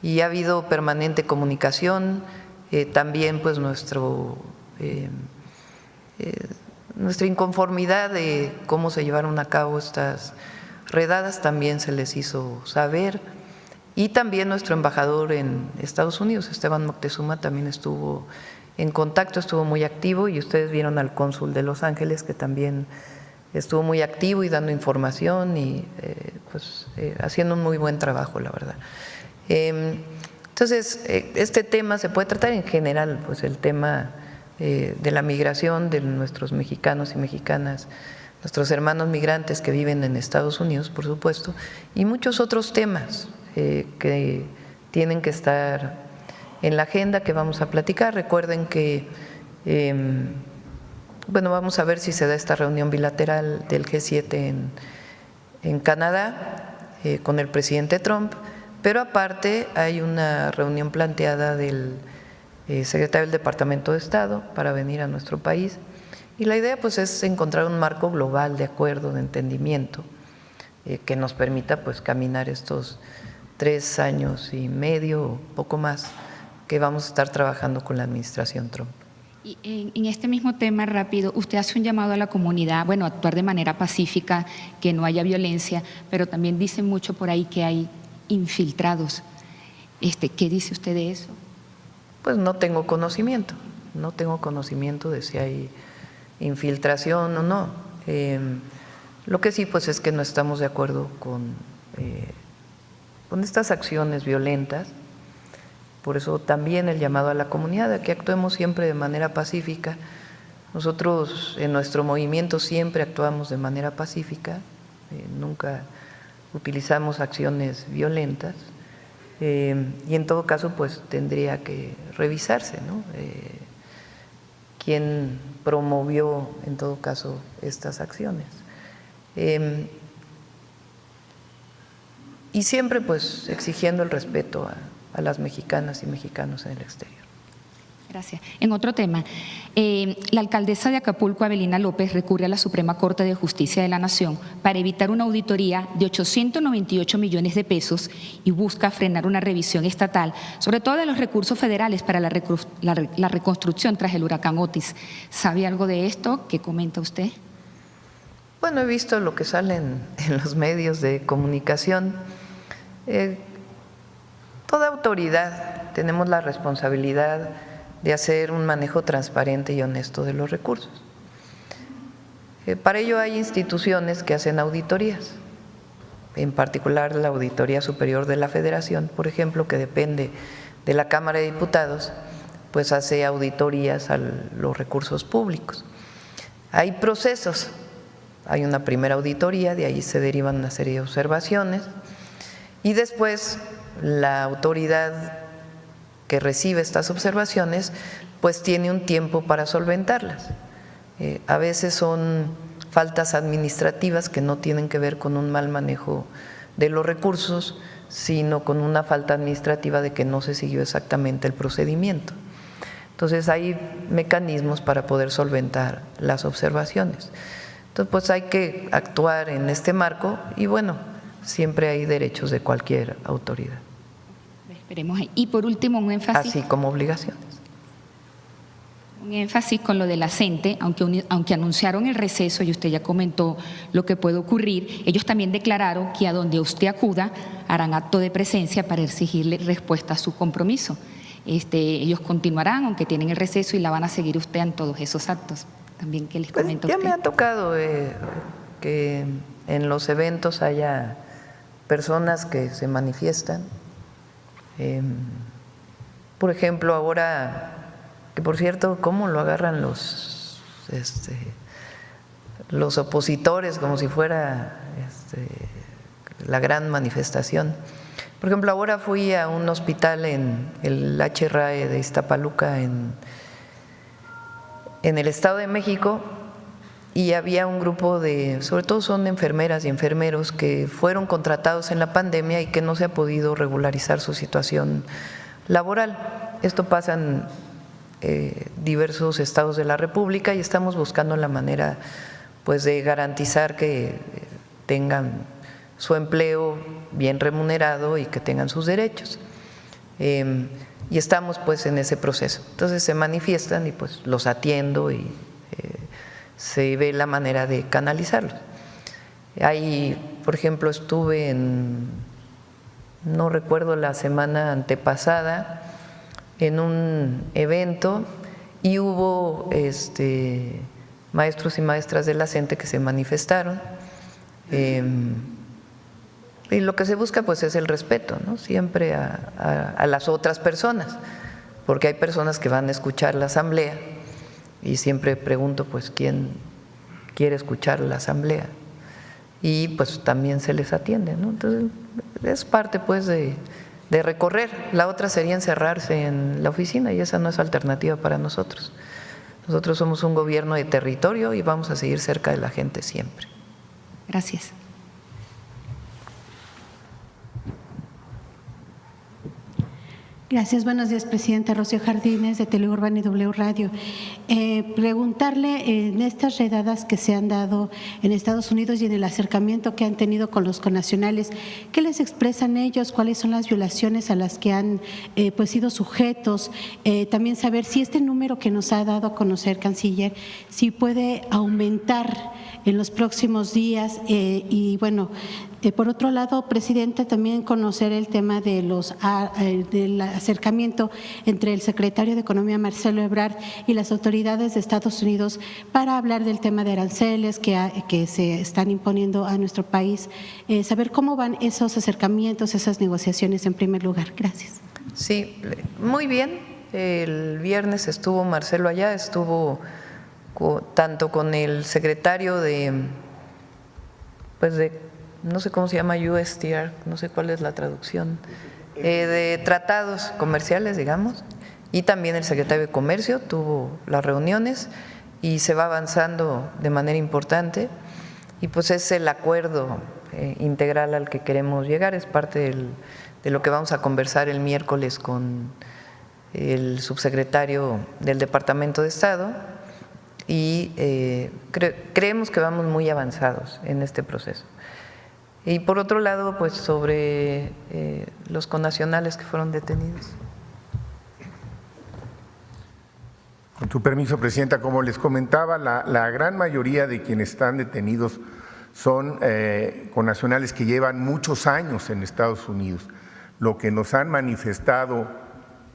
y ha habido permanente comunicación. También pues nuestra inconformidad de cómo se llevaron a cabo estas redadas también se les hizo saber, y también nuestro embajador en Estados Unidos, Esteban Moctezuma, también estuvo en contacto, estuvo muy activo, y ustedes vieron al cónsul de Los Ángeles que también estuvo muy activo y dando información y haciendo un muy buen trabajo, la verdad. Entonces, este tema se puede tratar en general, pues el tema de la migración de nuestros mexicanos y mexicanas, nuestros hermanos migrantes que viven en Estados Unidos, por supuesto, y muchos otros temas que tienen que estar en la agenda que vamos a platicar. Recuerden que, vamos a ver si se da esta reunión bilateral del G7 en Canadá con el presidente Trump, pero aparte hay una reunión planteada del secretario del Departamento de Estado para venir a nuestro país, y la idea pues es encontrar un marco global de acuerdo, de entendimiento, que nos permita pues caminar estos 3 años y medio o poco más que vamos a estar trabajando con la administración Trump. Y en este mismo tema, rápido, usted hace un llamado a la comunidad, a actuar de manera pacífica, que no haya violencia, pero también dice mucho por ahí que hay infiltrados. ¿Qué dice usted de eso? Pues no tengo conocimiento de si hay infiltración o no. Lo que sí pues es que no estamos de acuerdo con estas acciones violentas, Por eso también el llamado a la comunidad a que actuemos siempre de manera pacífica. Nosotros en nuestro movimiento siempre actuamos de manera pacífica, nunca utilizamos acciones violentas y en todo caso pues tendría que revisarse, ¿no? ¿Quién promovió en todo caso estas acciones? Y siempre pues exigiendo el respeto a las mexicanas y mexicanos en el exterior. Gracias. En otro tema, la alcaldesa de Acapulco, Avelina López, recurre a la Suprema Corte de Justicia de la Nación para evitar una auditoría de 898 millones de pesos y busca frenar una revisión estatal, sobre todo de los recursos federales para la reconstrucción tras el huracán Otis. ¿Sabe algo de esto? ¿Qué comenta usted? Bueno, he visto lo que sale en los medios de comunicación. Toda autoridad tenemos la responsabilidad de hacer un manejo transparente y honesto de los recursos. Para ello hay instituciones que hacen auditorías, en particular la Auditoría Superior de la Federación, por ejemplo, que depende de la Cámara de Diputados, pues hace auditorías a los recursos públicos. Hay procesos, hay una primera auditoría, de ahí se derivan una serie de observaciones y después la autoridad que recibe estas observaciones pues tiene un tiempo para solventarlas. A veces son faltas administrativas que no tienen que ver con un mal manejo de los recursos, sino con una falta administrativa de que no se siguió exactamente el procedimiento. Entonces hay mecanismos para poder solventar las observaciones. Entonces pues hay que actuar en este marco y bueno, siempre hay derechos de cualquier autoridad. Esperemos. Y por último, un énfasis. Así como obligaciones. Un énfasis con lo de la CENTE, aunque anunciaron el receso y usted ya comentó lo que puede ocurrir, ellos también declararon que a donde usted acuda harán acto de presencia para exigirle respuesta a su compromiso. Ellos continuarán, aunque tienen el receso, y la van a seguir usted en todos esos actos. También, ¿qué les comenta ya usted? me ha tocado que en los eventos haya personas que se manifiestan. Por ejemplo, ahora, que por cierto, ¿cómo lo agarran los opositores como si fuera la gran manifestación? Por ejemplo, ahora fui a un hospital en el HRAE de Iztapaluca, en el Estado de México, y había un grupo de, sobre todo son enfermeras y enfermeros que fueron contratados en la pandemia y que no se ha podido regularizar su situación laboral. Esto pasa en diversos estados de la República y estamos buscando la manera pues de garantizar que tengan su empleo bien remunerado y que tengan sus derechos. Y estamos pues en ese proceso. Entonces se manifiestan y pues los atiendo y se ve la manera de canalizarlos. Ahí, por ejemplo, estuve no recuerdo, la semana antepasada en un evento y hubo maestros y maestras de la CENTE que se manifestaron. Y lo que se busca pues es el respeto, ¿no? Siempre a las otras personas, porque hay personas que van a escuchar la asamblea y siempre pregunto pues quién quiere escuchar la asamblea y pues también se les atiende, ¿no? Entonces es parte pues de recorrer. La otra sería encerrarse en la oficina y esa no es alternativa para nosotros. Nosotros somos un gobierno de territorio y vamos a seguir cerca de la gente siempre. Gracias. Gracias. Buenos días, Presidenta. Rocío Jardines, de Teleurban y W Radio. Preguntarle, en estas redadas que se han dado en Estados Unidos y en el acercamiento que han tenido con los connacionales, ¿qué les expresan ellos? ¿Cuáles son las violaciones a las que han pues sido sujetos? También saber si este número que nos ha dado a conocer, Canciller, si puede aumentar en los próximos días y bueno, por otro lado, Presidenta, también conocer el tema de del acercamiento entre el secretario de Economía, Marcelo Ebrard, y las autoridades de Estados Unidos para hablar del tema de aranceles que se están imponiendo a nuestro país. Saber cómo van esos acercamientos, esas negociaciones en primer lugar. Gracias. Sí, muy bien. El viernes estuvo Marcelo allá, estuvo tanto con el secretario pues no sé cómo se llama, USTR, no sé cuál es la traducción, de tratados comerciales, digamos, y también el secretario de Comercio tuvo las reuniones y se va avanzando de manera importante y pues es el acuerdo integral al que queremos llegar, es parte de lo que vamos a conversar el miércoles con el subsecretario del Departamento de Estado y creemos que vamos muy avanzados en este proceso. Y por otro lado, pues sobre los connacionales que fueron detenidos. Con tu permiso, Presidenta, como les comentaba, la gran mayoría de quienes están detenidos son connacionales que llevan muchos años en Estados Unidos. Lo que nos han manifestado,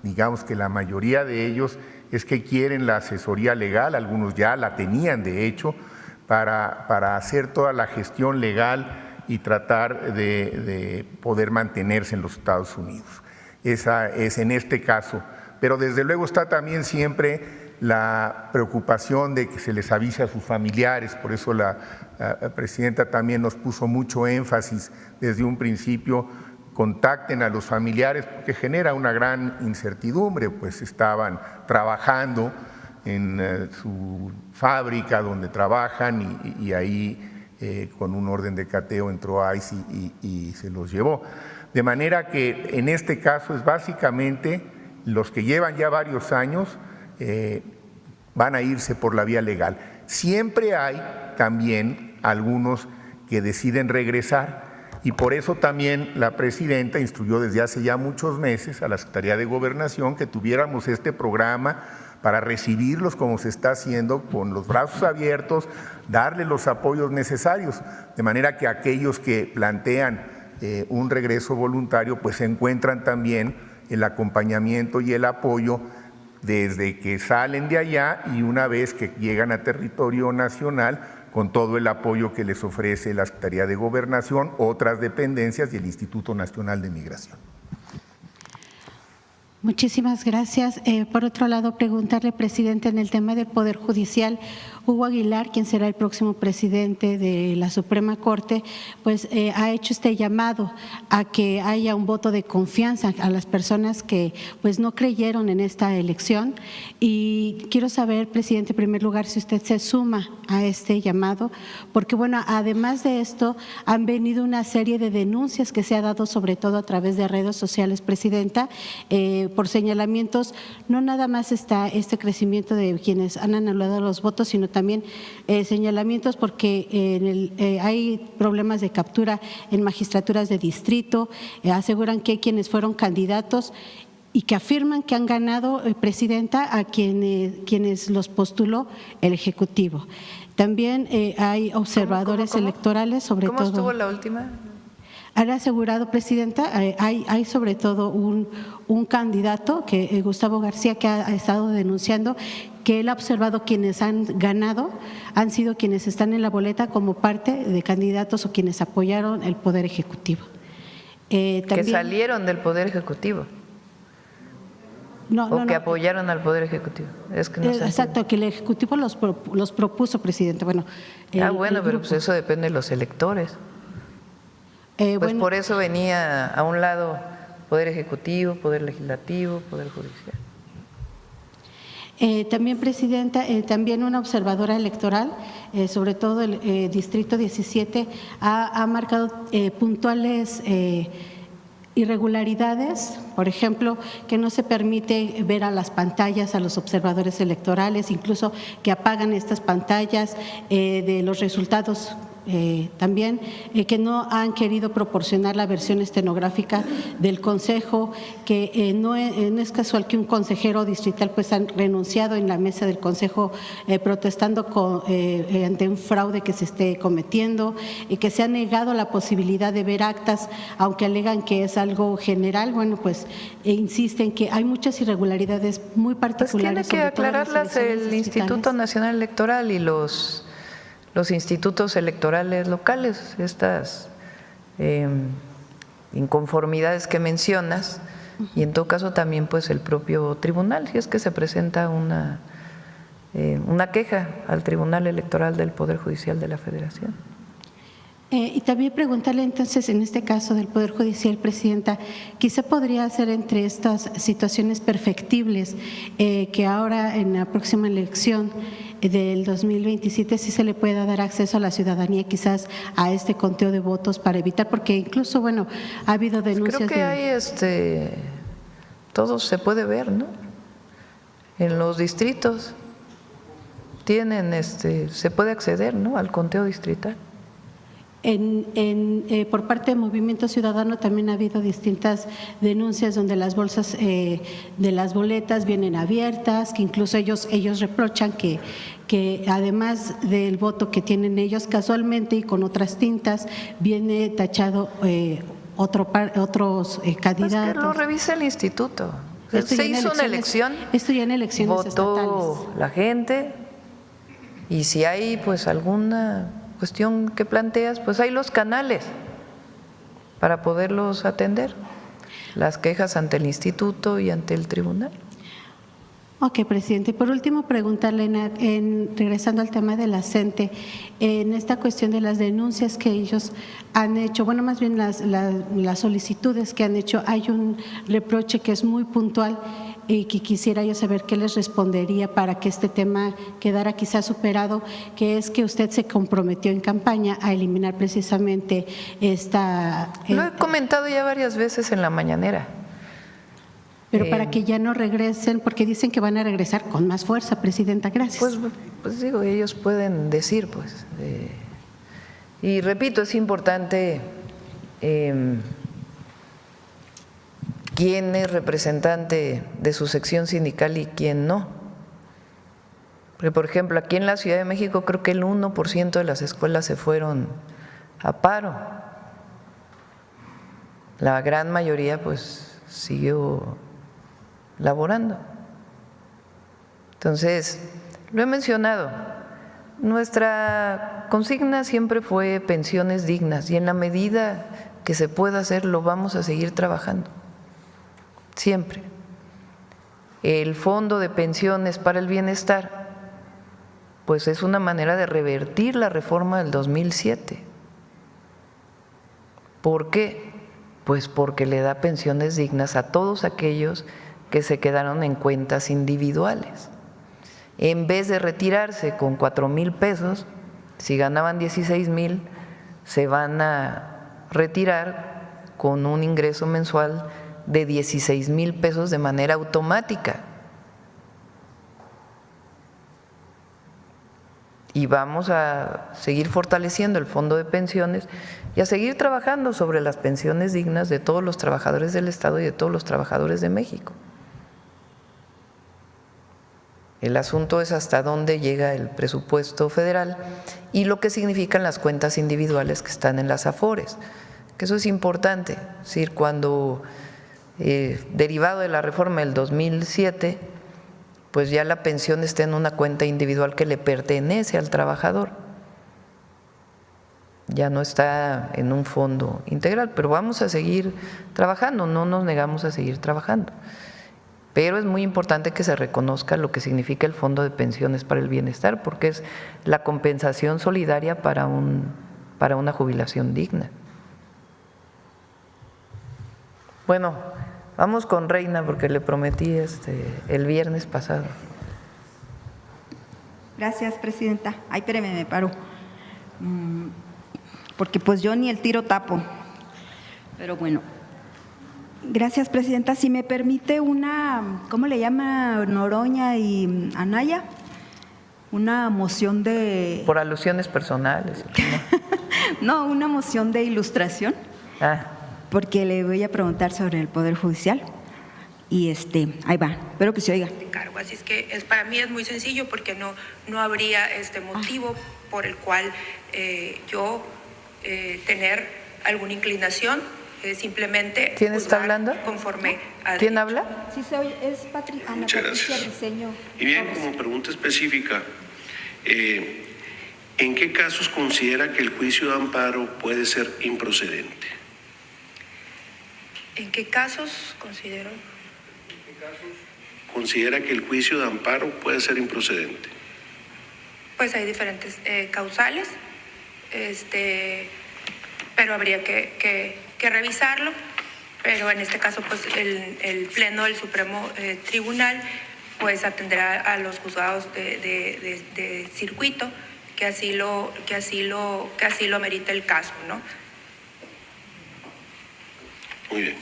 digamos que la mayoría de ellos, es que quieren la asesoría legal, algunos ya la tenían de hecho, para hacer toda la gestión legal y tratar de poder mantenerse en los Estados Unidos. Esa es en este caso. Pero desde luego está también siempre la preocupación de que se les avise a sus familiares, por eso la Presidenta también nos puso mucho énfasis desde un principio, contacten a los familiares porque genera una gran incertidumbre, pues estaban trabajando en su fábrica donde trabajan y ahí con un orden de cateo entró ICE y se los llevó. De manera que en este caso es básicamente los que llevan ya varios años van a irse por la vía legal. Siempre hay también algunos que deciden regresar y por eso también la Presidenta instruyó desde hace ya muchos meses a la Secretaría de Gobernación que tuviéramos este programa para recibirlos como se está haciendo con los brazos abiertos, darle los apoyos necesarios, de manera que aquellos que plantean un regreso voluntario pues encuentran también el acompañamiento y el apoyo desde que salen de allá y una vez que llegan a territorio nacional con todo el apoyo que les ofrece la Secretaría de Gobernación, otras dependencias y el Instituto Nacional de Migración. Muchísimas gracias. Por otro lado, preguntarle, presidente, en el tema del Poder Judicial, Hugo Aguilar, quien será el próximo presidente de la Suprema Corte, pues ha hecho este llamado a que haya un voto de confianza a las personas que pues no creyeron en esta elección. Y quiero saber, presidente, en primer lugar, si usted se suma a este llamado, porque bueno, además de esto, han venido una serie de denuncias que se ha dado sobre todo a través de redes sociales, presidenta, por señalamientos. No nada más está este crecimiento de quienes han anulado los votos, sino también señalamientos porque hay problemas de captura en magistraturas de distrito, aseguran que hay quienes fueron candidatos y que afirman que han ganado, presidenta, a quienes los postuló el Ejecutivo. También hay observadores electorales, sobre todo. ¿Cómo estuvo la última? Han asegurado, presidenta, hay sobre todo un candidato, que Gustavo García, que ha estado denunciando que él ha observado quienes han ganado han sido quienes están en la boleta como parte de candidatos o quienes apoyaron el Poder Ejecutivo. También, que salieron del Poder Ejecutivo. No, que apoyaron al Poder Ejecutivo. Es que no exacto, que el Ejecutivo los propuso, presidente. Bueno, pero pues eso depende de los electores. Pues por eso venía a un lado Poder Ejecutivo, Poder Legislativo, Poder Judicial. También, presidenta, también una observadora electoral, sobre todo el Distrito 17, ha marcado puntuales irregularidades, por ejemplo, que no se permite ver a las pantallas a los observadores electorales, incluso que apagan estas pantallas de los resultados. También que no han querido proporcionar la versión estenográfica del Consejo, que no es casual que un consejero distrital pues han renunciado en la mesa del Consejo protestando ante un fraude que se esté cometiendo y que se ha negado la posibilidad de ver actas, aunque alegan que es algo general. Bueno, pues insisten que hay muchas irregularidades muy particulares. Pues tiene que aclararlas el Instituto Nacional Electoral y los institutos electorales locales, estas inconformidades que mencionas, y en todo caso también pues el propio tribunal, si es que se presenta una queja al Tribunal Electoral del Poder Judicial de la Federación. Y también preguntarle entonces, en este caso del Poder Judicial, Presidenta, quizá podría ser entre estas situaciones perfectibles que ahora en la próxima elección del 2027 sí se le pueda dar acceso a la ciudadanía quizás a este conteo de votos para evitar, porque incluso, bueno, ha habido denuncias. Creo que hay todo se puede ver, ¿no? En los distritos tienen, se puede acceder, ¿no?, al conteo distrital. Por parte de Movimiento Ciudadano también ha habido distintas denuncias donde las bolsas de las boletas vienen abiertas, que incluso ellos reprochan que además del voto que tienen ellos casualmente y con otras tintas viene tachado otros candidatos. Pues que lo revisa el instituto. Se hizo una elección, esto ya en elecciones votó estatales. La gente, y si hay pues alguna cuestión que planteas, pues hay los canales para poderlos atender, las quejas ante el instituto y ante el tribunal. Ok, presidente. Por último, preguntarle, regresando al tema de la CENTE, en esta cuestión de las denuncias que ellos han hecho, bueno, más bien las solicitudes que han hecho, hay un reproche que es muy puntual y que quisiera yo saber qué les respondería para que este tema quedara quizás superado, que es que usted se comprometió en campaña a eliminar precisamente esta… Lo he comentado ya varias veces en la mañanera. Pero para que ya no regresen, porque dicen que van a regresar con más fuerza, Presidenta. Gracias. Pues digo, ellos pueden decir, pues. Y repito, es importante quién es representante de su sección sindical y quién no. Porque, por ejemplo, aquí en la Ciudad de México creo que el 1% de las escuelas se fueron a paro. La gran mayoría, pues, siguió laborando. Entonces, lo he mencionado, nuestra consigna siempre fue pensiones dignas y en la medida que se pueda hacer lo vamos a seguir trabajando, siempre. El Fondo de Pensiones para el Bienestar, pues es una manera de revertir la reforma del 2007. ¿Por qué? Pues porque le da pensiones dignas a todos aquellos que se quedaron en cuentas individuales. En vez de retirarse con 4,000 pesos, si ganaban 16,000, se van a retirar con un ingreso mensual de 16,000 pesos de manera automática. Y vamos a seguir fortaleciendo el fondo de pensiones y a seguir trabajando sobre las pensiones dignas de todos los trabajadores del Estado y de todos los trabajadores de México. El asunto es hasta dónde llega el presupuesto federal y lo que significan las cuentas individuales que están en las AFORES, que eso es importante. Es decir, cuando derivado de la reforma del 2007, pues ya la pensión está en una cuenta individual que le pertenece al trabajador. Ya no está en un fondo integral, pero vamos a seguir trabajando, no nos negamos a seguir trabajando. Pero es muy importante que se reconozca lo que significa el Fondo de Pensiones para el Bienestar, porque es la compensación solidaria para una jubilación digna. Bueno, vamos con Reina, porque le prometí el viernes pasado. Gracias, Presidenta. Ay, espéreme, me paro. Porque pues yo ni el tiro tapo. Pero bueno. Gracias, Presidenta. Si me permite una, ¿cómo le llama? Noroña y Anaya, una moción de… Por alusiones personales. No, una moción de ilustración. Porque le voy a preguntar sobre el Poder Judicial. Y ahí va, espero que se oiga. Así es que para mí es muy sencillo porque no habría motivo por el cual yo tener alguna inclinación. Simplemente ¿Quién está hablando? Conforme a ¿Quién habla? Sí, es Ana Patricia Briceño. Y bien, como pregunta específica, ¿en qué casos considera que el juicio de amparo puede ser improcedente? ¿En qué casos considero? ¿Considera que el juicio de amparo puede ser improcedente? Pues hay diferentes causales, pero habría que revisarlo. Pero en este caso, pues el Pleno del Supremo Tribunal pues atenderá a los juzgados de circuito que así lo amerita el caso, ¿no? Muy bien.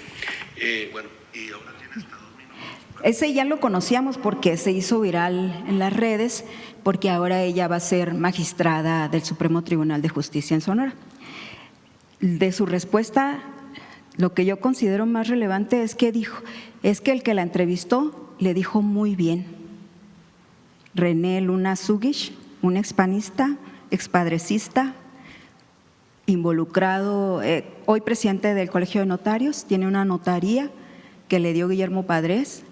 Bueno, y ahora tienes hasta 2 minutos. Ese ya lo conocíamos porque se hizo viral en las redes, porque ahora ella va a ser magistrada del Supremo Tribunal de Justicia en Sonora. De su respuesta, lo que yo considero más relevante es que dijo, es que el que la entrevistó le dijo muy bien. René Luna Zugish, un expanista, expadrecista, involucrado, hoy presidente del Colegio de Notarios, tiene una notaría que le dio Guillermo Padres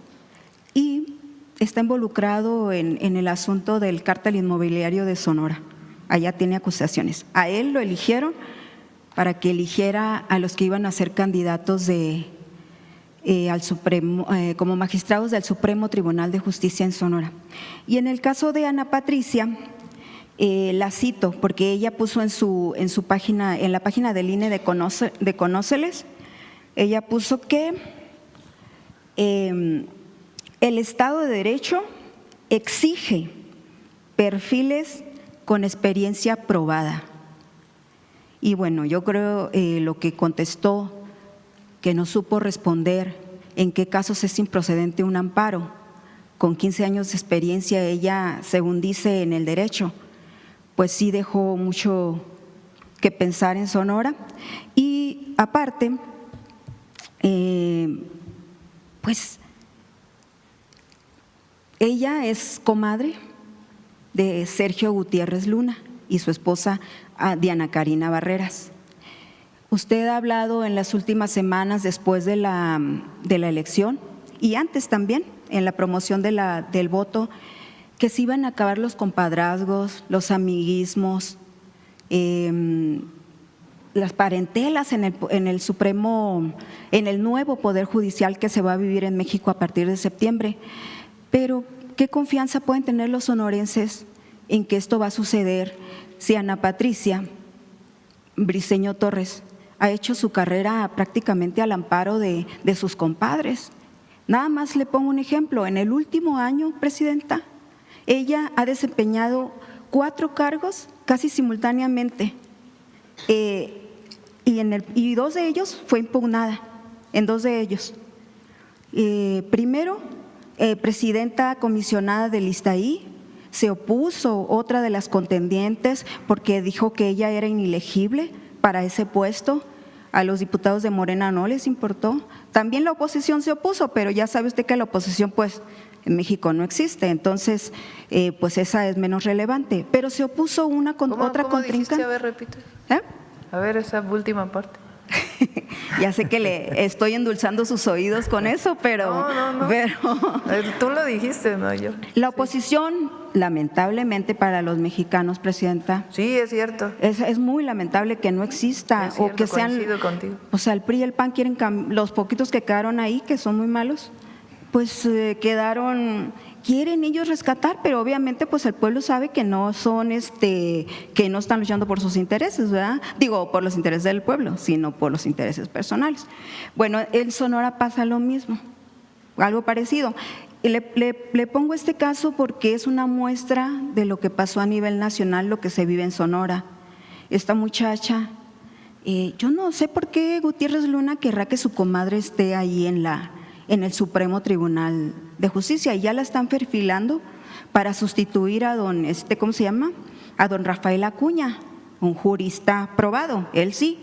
y está involucrado en el asunto del cártel inmobiliario de Sonora. Allá tiene acusaciones. A él lo eligieron para que eligiera a los que iban a ser candidatos al Supremo, como magistrados del Supremo Tribunal de Justicia en Sonora. Y en el caso de Ana Patricia, la cito porque ella puso en su página, en la página del INE de Conóceles, ella puso que el Estado de Derecho exige perfiles con experiencia probada. Y bueno, yo creo lo que contestó, que no supo responder en qué casos es improcedente un amparo. Con 15 años de experiencia, ella, según dice en el derecho, pues sí dejó mucho que pensar en Sonora. Y aparte, pues ella es comadre de Sergio Gutiérrez Luna y su esposa Diana Karina Barreras. Usted ha hablado en las últimas semanas después de la elección y antes también en la promoción del voto que se iban a acabar los compadrazgos, los amiguismos, las parentelas en el Supremo, en el nuevo Poder Judicial que se va a vivir en México a partir de septiembre. Pero ¿qué confianza pueden tener los sonorenses en que esto va a suceder si Ana Patricia Briceño Torres ha hecho su carrera prácticamente al amparo de sus compadres? Nada más le pongo un ejemplo. En el último año, Presidenta, ella ha desempeñado 4 cargos casi simultáneamente y 2 de ellos fue impugnada, en 2 de ellos. Primero, presidenta comisionada del ISTAÍ, se opuso otra de las contendientes porque dijo que ella era inelegible para ese puesto. A los diputados de Morena no les importó. También la oposición se opuso, pero ya sabe usted que la oposición pues en México no existe, entonces pues esa es menos relevante. Pero se opuso una con otra contrincante. A ver, repite. A ver esa última parte. Ya sé que le estoy endulzando sus oídos con eso, pero… No. Pero tú lo dijiste, no yo. La oposición, lamentablemente para los mexicanos, Presidenta… Sí, es cierto. Es muy lamentable que no exista. Es cierto, o que sean… coincido contigo. O sea, el PRI y el PAN quieren los poquitos que quedaron ahí, que son muy malos, pues quieren ellos rescatar, pero obviamente pues el pueblo sabe que no son que no están luchando por sus intereses, ¿verdad? Digo, por los intereses del pueblo, sino por los intereses personales. Bueno, en Sonora pasa lo mismo, algo parecido. Y le pongo este caso porque es una muestra de lo que pasó a nivel nacional, lo que se vive en Sonora. Esta muchacha, yo no sé por qué Gutiérrez Luna querrá que su comadre esté ahí en el Supremo Tribunal de Justicia, y ya la están perfilando para sustituir a don, ¿cómo se llama? A don Rafael Acuña, un jurista probado, él sí,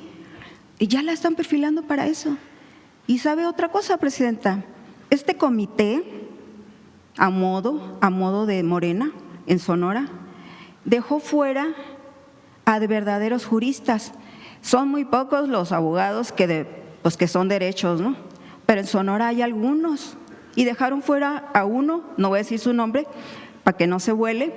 y ya la están perfilando para eso. Y sabe otra cosa, Presidenta, este comité, a modo de Morena, en Sonora, dejó fuera a de verdaderos juristas. Son muy pocos los abogados que son derechos, ¿no? Pero en Sonora hay algunos, y dejaron fuera a uno, no voy a decir su nombre, para que no se vuele,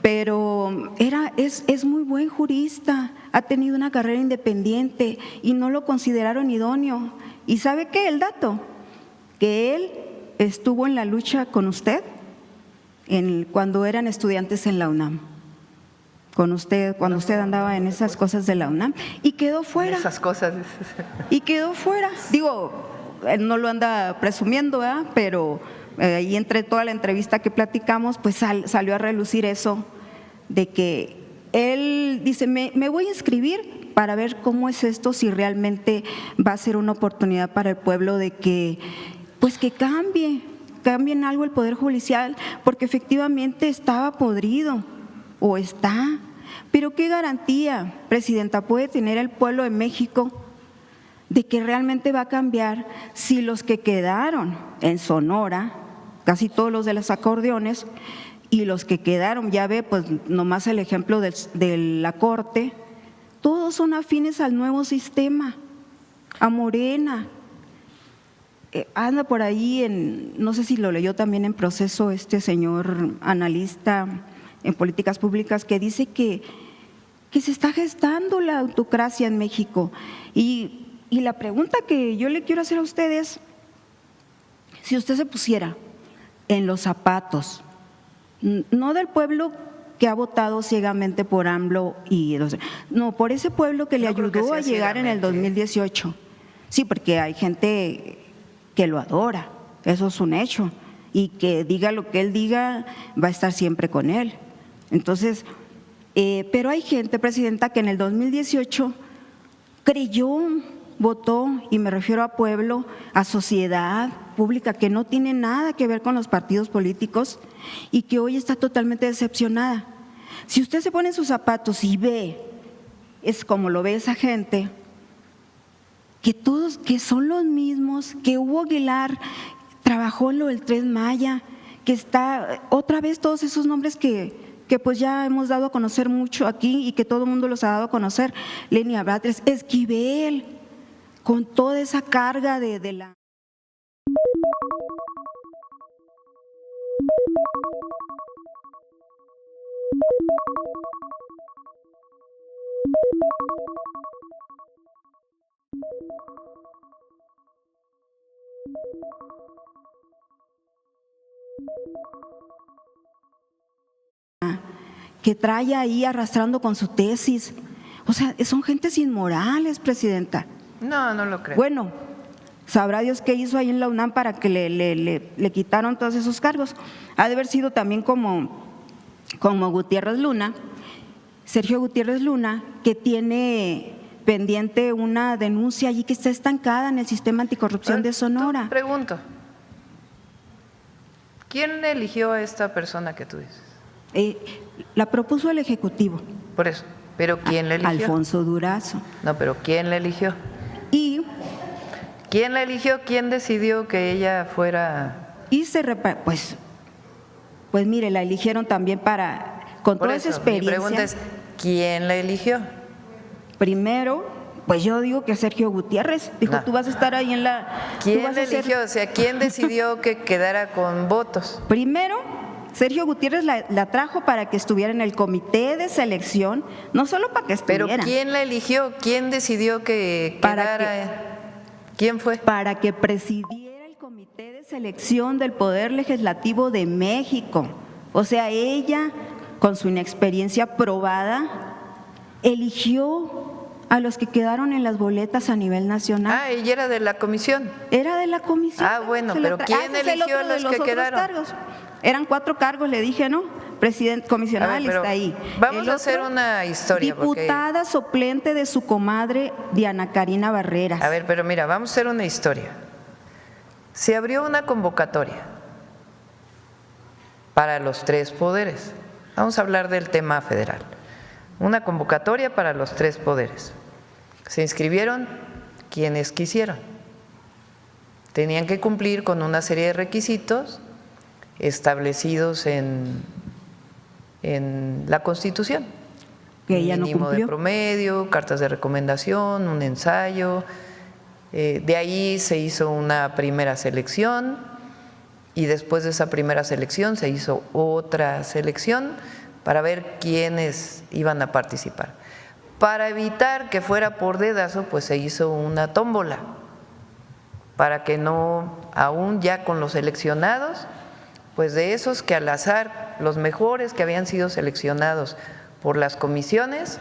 pero es muy buen jurista, ha tenido una carrera independiente y no lo consideraron idóneo. ¿Y sabe qué? El dato, que él estuvo en la lucha con usted cuando eran estudiantes en la UNAM, con usted, cuando usted andaba en esas cosas de la UNAM, y quedó fuera. Esas cosas. Y quedó fuera. Digo, él no lo anda presumiendo, ¿verdad? Pero ahí entre toda la entrevista que platicamos, pues salió a relucir eso, de que él dice, me voy a inscribir para ver cómo es esto, si realmente va a ser una oportunidad para el pueblo de que, pues que cambien algo el Poder Judicial, porque efectivamente estaba podrido, o está. Pero ¿qué garantía, Presidenta, puede tener el pueblo de México de que realmente va a cambiar si los que quedaron en Sonora, casi todos los de los acordeones, y los que quedaron, ya ve, pues nomás el ejemplo de la Corte, todos son afines al nuevo sistema, a Morena? Anda por ahí, no sé si lo leyó también en Proceso este señor analista en políticas públicas, que dice que se está gestando la autocracia en México. Y la pregunta que yo le quiero hacer a ustedes, si usted se pusiera en los zapatos, no del pueblo que ha votado ciegamente por AMLO, no, por ese pueblo que le ayudó a llegar en el 2018. Sí, porque hay gente que lo adora, eso es un hecho, y que diga lo que él diga, va a estar siempre con él. Entonces, pero hay gente, Presidenta, que en el 2018 creyó, votó, y me refiero a pueblo, a sociedad pública, que no tiene nada que ver con los partidos políticos y que hoy está totalmente decepcionada. Si usted se pone en sus zapatos y ve, es como lo ve esa gente, que todos, que son los mismos, que Hugo Aguilar trabajó en lo del Tren Maya, que está otra vez todos esos nombres que pues ya hemos dado a conocer mucho aquí y que todo el mundo los ha dado a conocer, Lenia Batres, Esquivel, con toda esa carga de la… que trae ahí arrastrando con su tesis. O sea, son gentes inmorales, Presidenta. No, no lo creo. Bueno, sabrá Dios qué hizo ahí en la UNAM para que le quitaron todos esos cargos. Ha de haber sido también como Gutiérrez Luna, Sergio Gutiérrez Luna, que tiene pendiente una denuncia allí que está estancada en el sistema anticorrupción de Sonora. Pregunto, ¿quién eligió a esta persona que tú dices? La propuso el Ejecutivo. Por eso, ¿pero quién la eligió? Alfonso Durazo. No, pero ¿quién la eligió? Y ¿quién la eligió? ¿Quién decidió que ella fuera? Y pues mire, la eligieron también con toda esa experiencia. Mi pregunta es, ¿quién la eligió? Primero, pues yo digo que Sergio Gutiérrez dijo, tú vas a estar ahí en la… ¿Quién la eligió? O sea, ¿quién decidió que quedara con votos? Primero, Sergio Gutiérrez la trajo para que estuviera en el comité de selección, no solo para que estuviera. ¿Pero quién la eligió? ¿Quién decidió que quedara? ¿Quién fue? Para que presidiera el comité de selección del Poder Legislativo de México. O sea, ella, con su inexperiencia probada, eligió a los que quedaron en las boletas a nivel nacional. Ah, ella era de la comisión. Era de la comisión. Ah, bueno, pero ¿quién eligió a los que quedaron? Cargos. Eran 4 cargos, le dije, ¿no? Presidente, comisionada está ahí. Vamos a hacer una historia. Diputada suplente de su comadre Diana Karina Barreras. A ver, pero mira, vamos a hacer una historia. Se abrió una convocatoria para los 3 poderes. Vamos a hablar del tema federal. Una convocatoria para los 3 poderes. Se inscribieron quienes quisieron. Tenían que cumplir con una serie de requisitos establecidos en la Constitución. Que ella no mínimo cumplió. De promedio, cartas de recomendación, un ensayo. De ahí se hizo una primera selección y después de esa primera selección se hizo otra selección para ver quiénes iban a participar. Para evitar que fuera por dedazo, pues se hizo una tómbola, para que no, aún ya con los seleccionados, pues de esos que al azar, los mejores que habían sido seleccionados por las comisiones,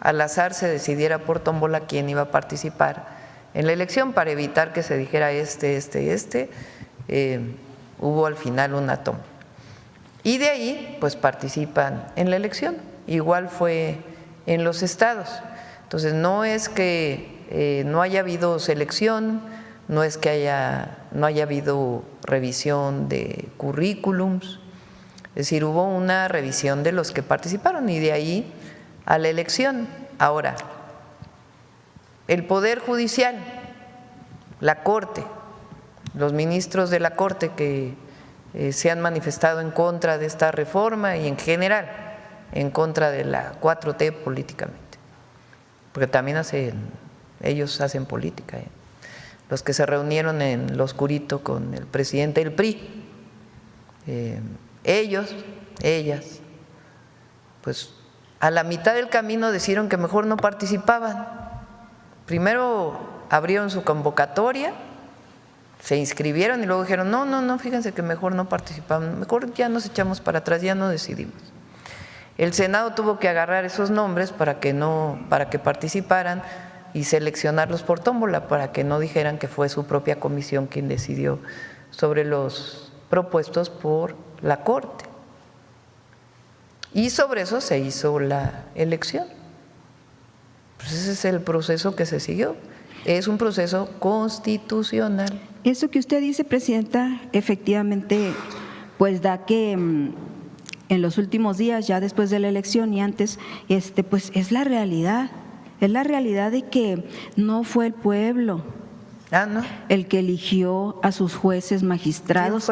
al azar se decidiera por tómbola quién iba a participar en la elección, para evitar que se dijera hubo al final una tómbola. Y de ahí pues participan en la elección, igual fue en los estados. Entonces no es que no haya habido selección, no es que no haya habido revisión de currículums, es decir, hubo una revisión de los que participaron y de ahí a la elección. Ahora, el Poder Judicial, la Corte, los ministros de la Corte que se han manifestado en contra de esta reforma y en general en contra de la 4T políticamente, porque también ellos hacen política, los que se reunieron en lo oscurito con el presidente del PRI, ellas, pues a la mitad del camino decidieron que mejor no participaban. Primero abrieron su convocatoria, se inscribieron y luego dijeron no, fíjense que mejor no participaban, mejor ya nos echamos para atrás, ya no decidimos. El Senado tuvo que agarrar esos nombres para que participaran y seleccionarlos por tómbola, para que no dijeran que fue su propia comisión quien decidió sobre los propuestos por la Corte. Y sobre eso se hizo la elección. Pues ese es el proceso que se siguió. Es un proceso constitucional. Eso que usted dice, Presidenta, efectivamente, pues da que en los últimos días, ya después de la elección y antes, pues es la realidad de que no fue el pueblo el que eligió a sus jueces magistrados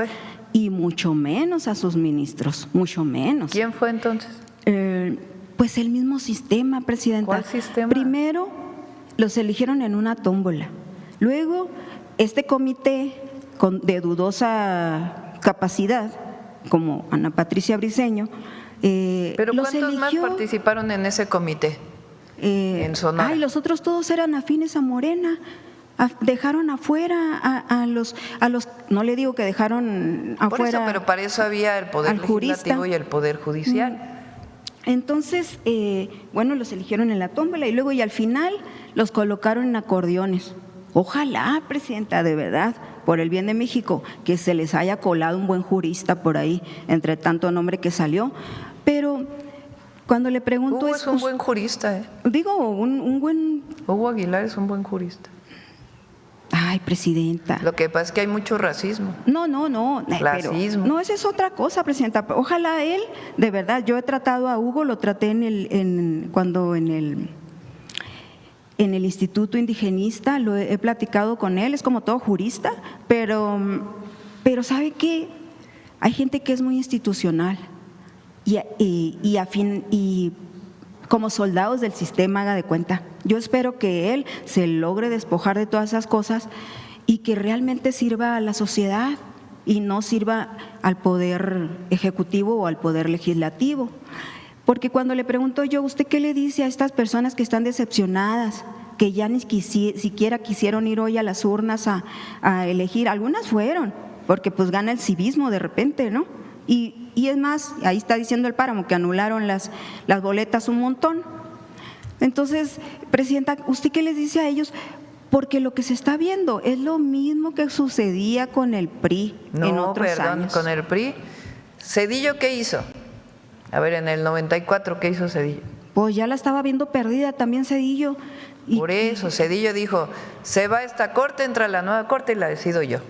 y mucho menos a sus ministros, mucho menos. ¿Quién fue entonces? Pues el mismo sistema, Presidenta. ¿Cuál sistema? Primero los eligieron en una tómbola, luego este comité de dudosa capacidad, como Ana Patricia Briceño, ¿pero los cuántos eligió, más participaron en ese comité? En Sonora. Ay, los otros todos eran afines a Morena. Dejaron afuera a los, no le digo que dejaron afuera. Por eso, pero para eso había el Poder Legislativo y el Poder Judicial. Entonces, bueno, los eligieron en la tómbola y luego y al final los colocaron en acordeones. Ojalá, Presidenta, de verdad, por el bien de México, que se les haya colado un buen jurista por ahí, entre tanto nombre que salió. Pero cuando le pregunto… Hugo es un buen jurista, Digo, un buen… Hugo Aguilar es un buen jurista. Ay, Presidenta. Lo que pasa es que hay mucho racismo. No. Clasismo. Pero, no, esa es otra cosa, Presidenta. Ojalá él, de verdad, yo he tratado a Hugo, lo traté cuando en el Instituto Indigenista, he platicado con él, es como todo jurista, pero ¿sabe qué? Hay gente que es muy institucional y como soldados del sistema, haga de cuenta. Yo espero que él se logre despojar de todas esas cosas y que realmente sirva a la sociedad y no sirva al poder ejecutivo o al poder legislativo. Porque cuando le pregunto yo, ¿usted qué le dice a estas personas que están decepcionadas, que ya ni siquiera quisieron ir hoy a las urnas a elegir? Algunas fueron, porque pues gana el civismo de repente, ¿no? Y es más, ahí está diciendo el páramo que anularon las boletas un montón. Entonces, Presidenta, ¿usted qué les dice a ellos? Porque lo que se está viendo es lo mismo que sucedía con el PRI en otros años. Con el PRI. ¿Cedillo qué hizo? A ver, en el 94, ¿qué hizo Cedillo? Pues ya la estaba viendo perdida también Cedillo. Por eso, Cedillo dijo, se va esta corte, entra la nueva corte y la decido yo.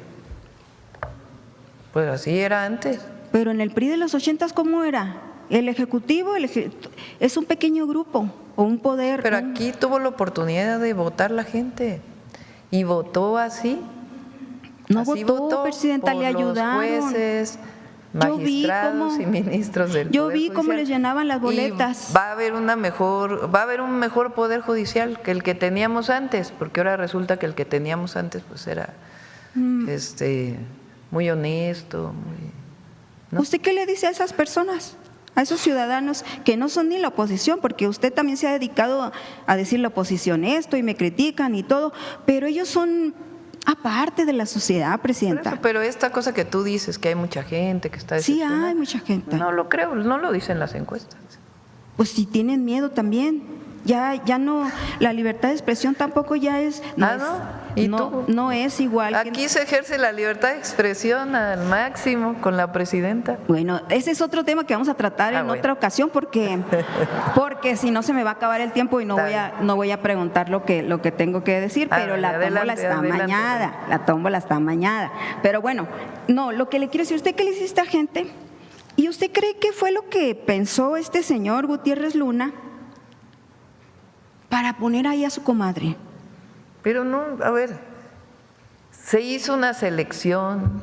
Pues así era antes. Pero en el PRI de los 80, ¿cómo era? El Ejecutivo es un pequeño grupo o un poder. Pero aquí tuvo la oportunidad de votar la gente y votó así. No así votó, Presidenta, le ayudaron. Los jueces, magistrados y ministros del Yo Poder vi Judicial. cómo les llenaban las boletas. Va a haber un mejor Poder Judicial que el que teníamos antes, porque ahora resulta que el que teníamos antes pues era muy honesto. ¿no? ¿Usted qué le dice a esas personas? A esos ciudadanos que no son ni la oposición, porque usted también se ha dedicado a decir la oposición esto y me critican y todo, pero ellos son aparte de la sociedad, presidenta. Eso, pero esta cosa que tú dices, que hay mucha gente que está Sí, desesperada, hay mucha gente. No lo creo, no lo dicen las encuestas. Pues si tienen miedo también. Ya no, la libertad de expresión tampoco ya es… ¿no? ¿Y no, tú? no es igual. Aquí se ejerce la libertad de expresión al máximo con la presidenta. Bueno, ese es otro tema que vamos a tratar en otra ocasión porque si no se me va a acabar el tiempo y no voy a preguntar lo que tengo que decir, pero la tómbola está amañada, la tómbola está amañada. Pero bueno, no, lo que le quiero decir, ¿usted qué le dice a esta gente? ¿Y usted cree que fue lo que pensó este señor Gutiérrez Luna para poner ahí a su comadre? Pero no, a ver, se hizo una selección,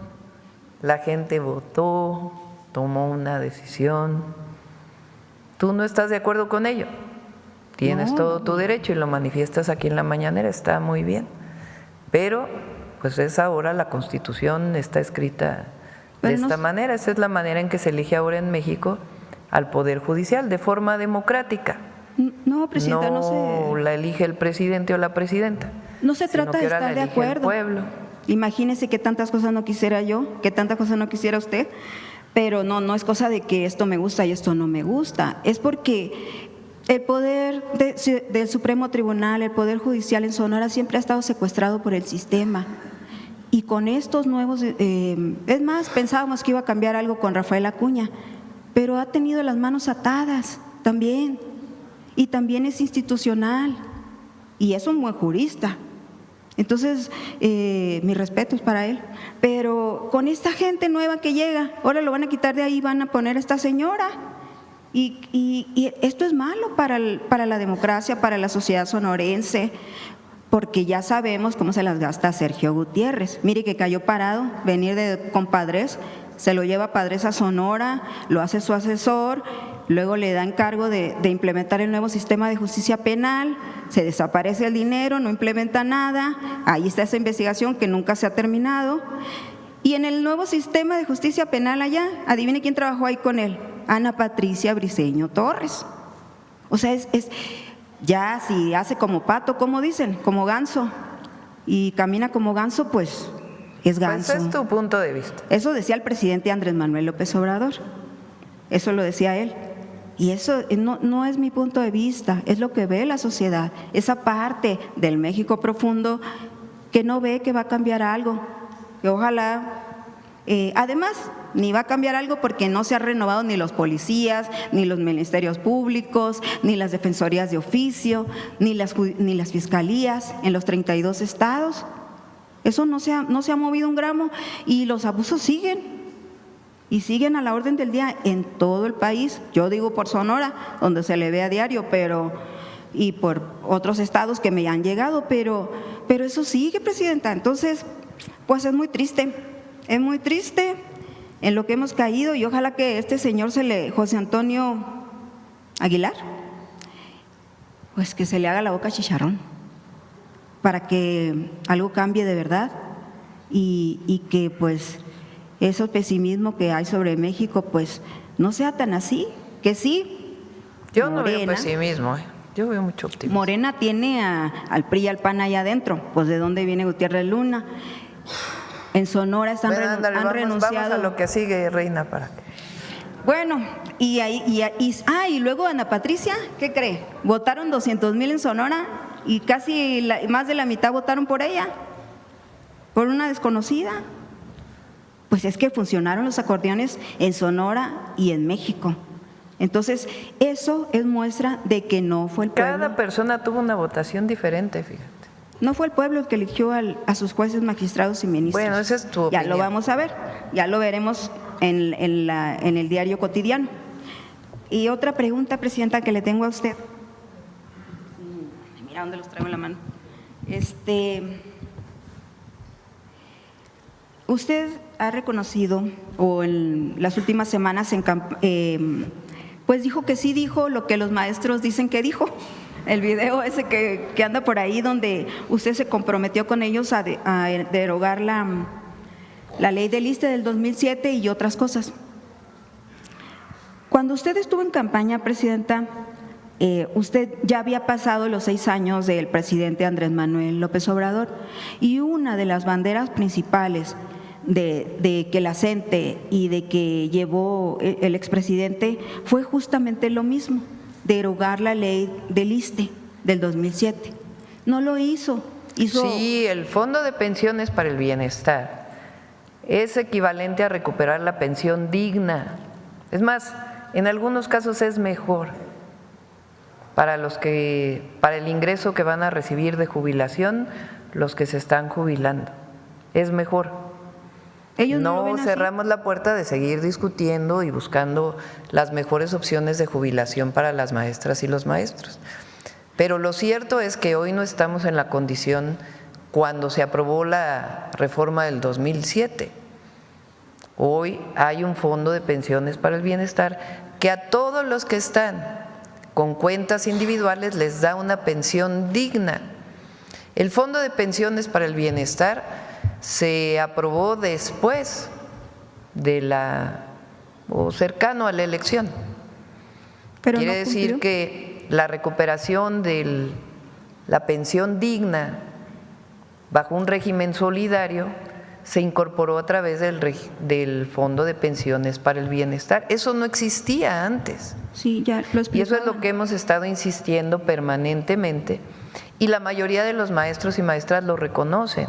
la gente votó, tomó una decisión. Tú no estás de acuerdo con ello, tienes todo tu derecho y lo manifiestas aquí en la mañanera, está muy bien. Pero pues es ahora la Constitución está escrita de esta manera, esa es la manera en que se elige ahora en México al Poder Judicial, de forma democrática. No, presidenta, no se… la elige el presidente o la presidenta. No se trata de estar de acuerdo. El pueblo. Imagínese que tantas cosas no quisiera yo, que tantas cosas no quisiera usted, pero no es cosa de que esto me gusta y esto no me gusta. Es porque el poder del Supremo Tribunal, el Poder Judicial en Sonora siempre ha estado secuestrado por el sistema. Y con estos nuevos, es más, pensábamos que iba a cambiar algo con Rafael Acuña, pero ha tenido las manos atadas también. Y también es institucional y es un buen jurista. Entonces, mis respetos para él. Pero con esta gente nueva que llega, ahora lo van a quitar de ahí, van a poner a esta señora. Y esto es malo para la democracia, para la sociedad sonorense, porque ya sabemos cómo se las gasta Sergio Gutiérrez. Mire que cayó parado, venir con Padres, se lo lleva Padres a Sonora, lo hace su asesor. Luego le da encargo de implementar el nuevo sistema de justicia penal, se desaparece el dinero, no implementa nada, ahí está esa investigación que nunca se ha terminado. Y en el nuevo sistema de justicia penal allá, adivine quién trabajó ahí con él, Ana Patricia Briceño Torres. O sea, ya si hace como pato, como dicen, como ganso, y camina como ganso, pues es ganso. Pues es tu punto de vista. Eso decía el presidente Andrés Manuel López Obrador, eso lo decía él. Y eso no es mi punto de vista, es lo que ve la sociedad, esa parte del México profundo que no ve que va a cambiar algo, que ojalá, además, ni va a cambiar algo porque no se han renovado ni los policías, ni los ministerios públicos, ni las defensorías de oficio, ni las fiscalías en los 32 estados. Eso no se ha movido un gramo y los abusos siguen. Y siguen a la orden del día en todo el país. Yo digo por Sonora, donde se le ve a diario, y por otros estados que me han llegado, pero eso sigue, presidenta. Entonces, pues es muy triste en lo que hemos caído y ojalá que este señor José Antonio Aguilar, pues que se le haga la boca chicharrón para que algo cambie de verdad y que pues ese pesimismo que hay sobre México, pues no sea tan así, que sí. Yo no veo pesimismo, yo veo mucho optimismo. Morena tiene al PRI y al PAN allá adentro, pues ¿de dónde viene Gutiérrez Luna? En Sonora han renunciado. Vamos a lo que sigue, Reina, para que… Bueno, y luego Ana Patricia, ¿qué cree? Votaron 200,000 en Sonora y casi más de la mitad votaron por ella, por una desconocida. Pues es que funcionaron los acordeones en Sonora y en México. Entonces, eso es muestra de que no fue el pueblo. Cada persona tuvo una votación diferente, fíjate. No fue el pueblo el que eligió a sus jueces, magistrados y ministros. Bueno, esa es tu opinión. Ya lo vamos a ver, ya lo veremos en el diario cotidiano. Y otra pregunta, presidenta, que le tengo a usted. Mira dónde los traigo en la mano. Usted ha reconocido, o en las últimas semanas, pues dijo que sí dijo lo que los maestros dicen que dijo. El video ese que anda por ahí donde usted se comprometió con ellos a derogar la la ley del ISSSTE del 2007 y otras cosas. Cuando usted estuvo en campaña, Presidenta, usted ya había pasado los 6 años del presidente Andrés Manuel López Obrador y una de las banderas principales de que la CENTE y de que llevó el expresidente fue justamente lo mismo, derogar la ley del ISSSTE del 2007. No lo hizo. Sí, el Fondo de Pensiones para el Bienestar es equivalente a recuperar la pensión digna. Es más, en algunos casos es mejor para el ingreso que van a recibir de jubilación los que se están jubilando. Es mejor. Ellos no cerramos la puerta de seguir discutiendo y buscando las mejores opciones de jubilación para las maestras y los maestros. Pero lo cierto es que hoy no estamos en la condición cuando se aprobó la reforma del 2007. Hoy hay un fondo de pensiones para el bienestar que a todos los que están con cuentas individuales les da una pensión digna. El fondo de pensiones para el bienestar se aprobó después de o cercano a la elección. Pero quiere no decir cumplió. que la recuperación de la pensión digna bajo un régimen solidario se incorporó a través del Fondo de Pensiones para el Bienestar. Eso no existía antes. Sí, ya lo y eso es lo que hemos estado insistiendo permanentemente y la mayoría de los maestros y maestras lo reconocen.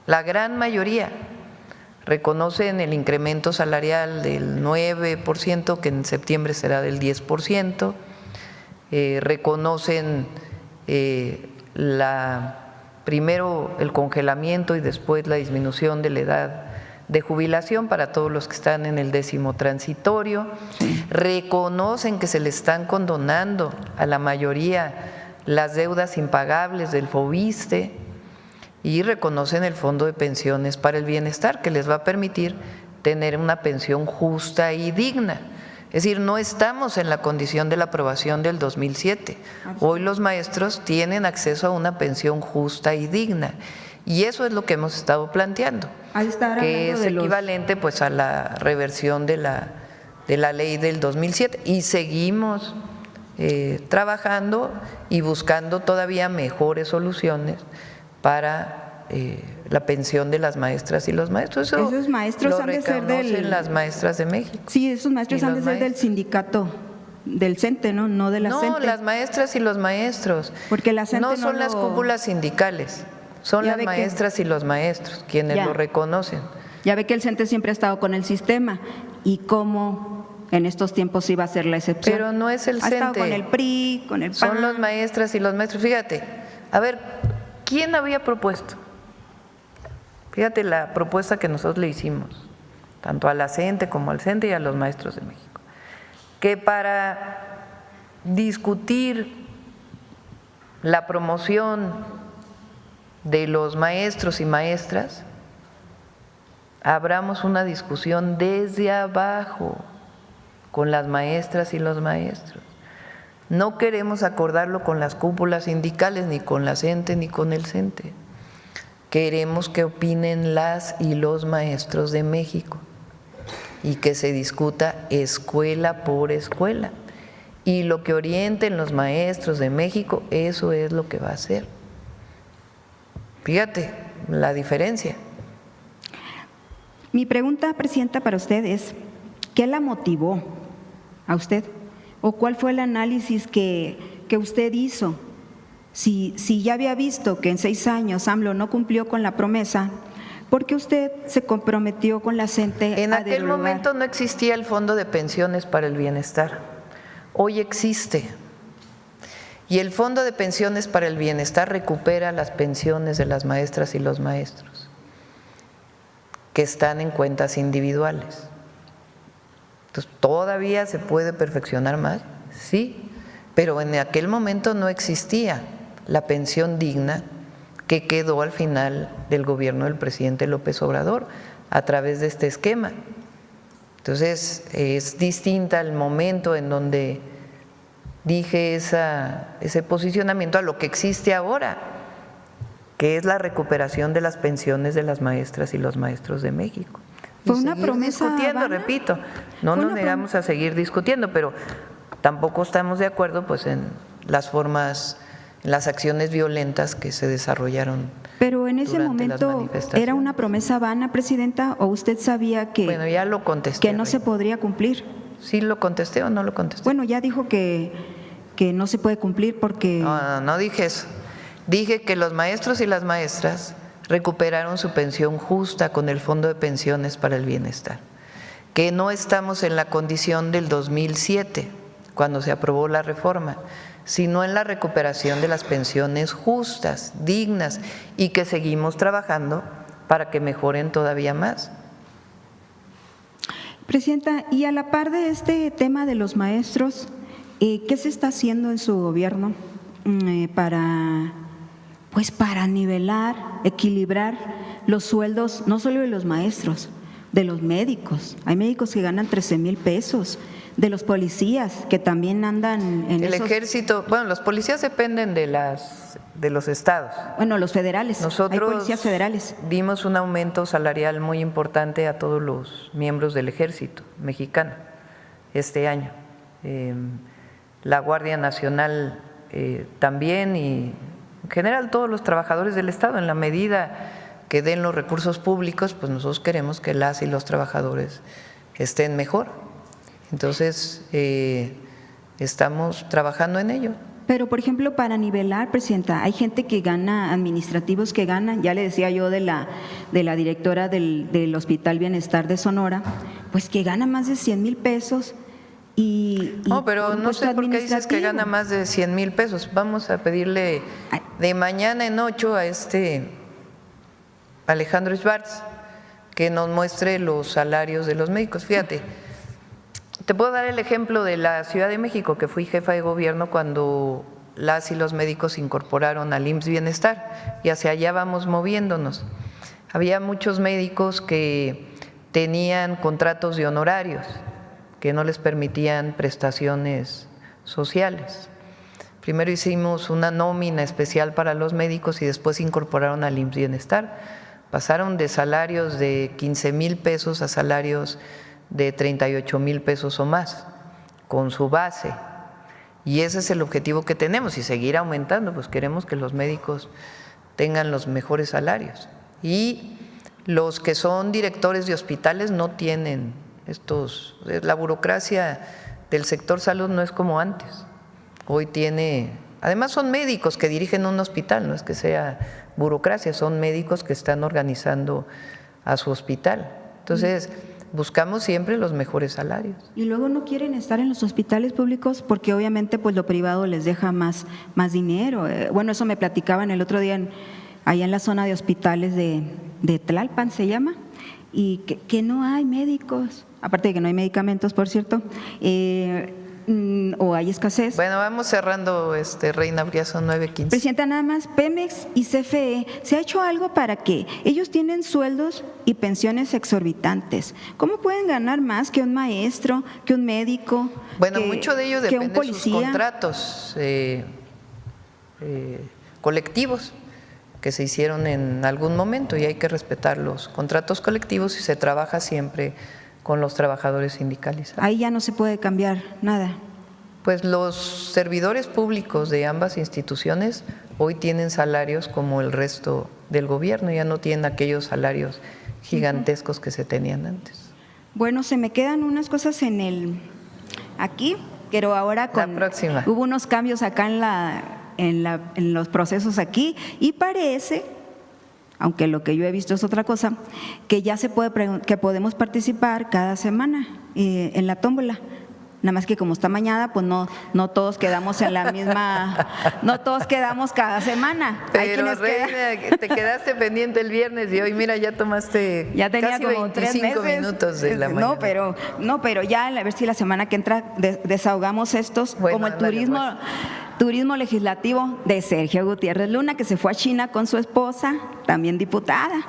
La gran mayoría reconocen el incremento salarial del 9%, que en septiembre será del 10%, reconocen primero el congelamiento y después la disminución de la edad de jubilación para todos los que están en el 10º transitorio, reconocen que se le están condonando a la mayoría las deudas impagables del FOBISSSTE y reconocen el Fondo de Pensiones para el Bienestar, que les va a permitir tener una pensión justa y digna. Es decir, no estamos en la condición de la aprobación del 2007. Hoy los maestros tienen acceso a una pensión justa y digna. Y eso es lo que hemos estado planteando, que es equivalente pues a la reversión de la ley del 2007. Y seguimos trabajando y buscando todavía mejores soluciones para la pensión de las maestras y los maestros. Esos maestros lo han de ser las maestras de México. Sí, esos maestros han de ser del sindicato, del CENTE, no de la CENTE. No, las maestras y los maestros. Porque la CENTE no son las cúpulas sindicales, son las maestras y los maestros quienes lo reconocen. Ya ve que el CENTE siempre ha estado con el sistema y cómo en estos tiempos iba a ser la excepción. Pero no es el CENTE. Ha estado con el PRI, con el PAN. Son las maestras y los maestros. Fíjate, a ver, ¿quién había propuesto? Fíjate la propuesta que nosotros le hicimos, tanto a la CENTE como al CENTE y a los maestros de México, que para discutir la promoción de los maestros y maestras, abramos una discusión desde abajo con las maestras y los maestros. No queremos acordarlo con las cúpulas sindicales, ni con la CENTE, ni con el CENTE. Queremos que opinen las y los maestros de México y que se discuta escuela por escuela. Y lo que orienten los maestros de México, eso es lo que va a ser. Fíjate la diferencia. Mi pregunta, Presidenta, para usted es, ¿qué la motivó a usted? ¿O cuál fue el análisis que usted hizo? Si ya había visto que en 6 años AMLO no cumplió con la promesa, ¿por qué usted se comprometió con la CENTE? En aquel momento no existía el Fondo de Pensiones para el Bienestar. Hoy existe. Y el Fondo de Pensiones para el Bienestar recupera las pensiones de las maestras y los maestros que están en cuentas individuales. Entonces, ¿todavía se puede perfeccionar más? Sí, pero en aquel momento no existía la pensión digna que quedó al final del gobierno del presidente López Obrador a través de este esquema. Entonces, es distinta el momento en donde dije ese posicionamiento a lo que existe ahora. que es la recuperación de las pensiones de las maestras y los maestros de México. Fue Y una seguir promesa discutiendo, vana. repito, no nos negamos a seguir discutiendo, pero tampoco estamos de acuerdo pues en las formas, en las acciones violentas que se desarrollaron. Pero en ese durante las momento, manifestaciones. ¿era una promesa vana, Presidenta, o usted sabía que, Bueno, ya lo contesté. que no se Reina. podría cumplir? ¿Sí lo contesté o no lo contesté? Bueno, ya dijo que no se puede cumplir porque… No dije eso. Dije que los maestros y las maestras recuperaron su pensión justa con el Fondo de Pensiones para el Bienestar, que no estamos en la condición del 2007, cuando se aprobó la reforma, sino en la recuperación de las pensiones justas, dignas, y que seguimos trabajando para que mejoren todavía más. Presidenta, y a la par de este tema de los maestros, ¿qué se está haciendo en su gobierno para nivelar, equilibrar los sueldos, no solo de los maestros, de los médicos? Hay médicos que ganan 13,000 pesos, de los policías que también andan en el ejército, bueno, los policías dependen de los estados. Bueno, los federales, Nosotros hay policías federales. dimos un aumento salarial muy importante a todos los miembros del ejército mexicano este año. La Guardia Nacional también, y en general todos los trabajadores del Estado, en la medida que den los recursos públicos, pues nosotros queremos que las y los trabajadores estén mejor. Entonces, estamos trabajando en ello. Pero, por ejemplo, para nivelar, Presidenta, hay gente que gana, administrativos que ganan, ya le decía yo de la directora del Hospital Bienestar de Sonora, pues que gana más de 100,000 pesos. No, pero no sé por qué dices que gana más de 100,000 pesos. Vamos a pedirle de mañana en 8 a Alejandro Schwartz que nos muestre los salarios de los médicos. Fíjate, te puedo dar el ejemplo de la Ciudad de México, que fui jefa de gobierno cuando las y los médicos se incorporaron al IMSS Bienestar, y hacia allá vamos moviéndonos. Había muchos médicos que tenían contratos de honorarios que no les permitían prestaciones sociales. Primero hicimos una nómina especial para los médicos y después se incorporaron al IMSS Bienestar. Pasaron de salarios de 15,000 pesos a salarios de 38,000 pesos o más, con su base. Y ese es el objetivo que tenemos, y seguir aumentando, pues queremos que los médicos tengan los mejores salarios. Y los que son directores de hospitales no tienen la burocracia del sector salud no es como antes. Hoy además son médicos que dirigen un hospital, no es que sea burocracia, son médicos que están organizando a su hospital. Entonces, buscamos siempre los mejores salarios. Y luego no quieren estar en los hospitales públicos porque obviamente pues lo privado les deja más dinero. Bueno, eso me platicaban el otro día allá en la zona de hospitales de Tlalpan, se llama, y que no hay médicos, aparte de que no hay medicamentos, por cierto, o hay escasez. Bueno, vamos cerrando, Reina, ya son 9:15. Presidenta, nada más, Pemex y CFE, ¿se ha hecho algo para que ellos tienen sueldos y pensiones exorbitantes? ¿Cómo pueden ganar más que un maestro, que un médico? Bueno, mucho de ello depende de sus policía? contratos colectivos que se hicieron en algún momento, y hay que respetar los contratos colectivos y se trabaja siempre con los trabajadores sindicalizados. Ahí ya no se puede cambiar nada. Pues los servidores públicos de ambas instituciones hoy tienen salarios como el resto del gobierno, ya no tienen aquellos salarios gigantescos que se tenían antes. Bueno, se me quedan unas cosas aquí, pero ahora La próxima. Hubo unos cambios acá en los procesos aquí, y parece, aunque lo que yo he visto es otra cosa, que ya que podemos participar cada semana en la tómbola. Nada más que como está mañana, pues no todos quedamos en la misma, no todos quedamos cada semana. Pero Reina, te quedaste pendiente el viernes y hoy mira, ya tomaste ya tenía casi como 25 minutos de la mañana. No, pero ya a ver si la semana que entra desahogamos estos, bueno, como el ándale, turismo legislativo de Sergio Gutiérrez Luna, que se fue a China con su esposa, también diputada.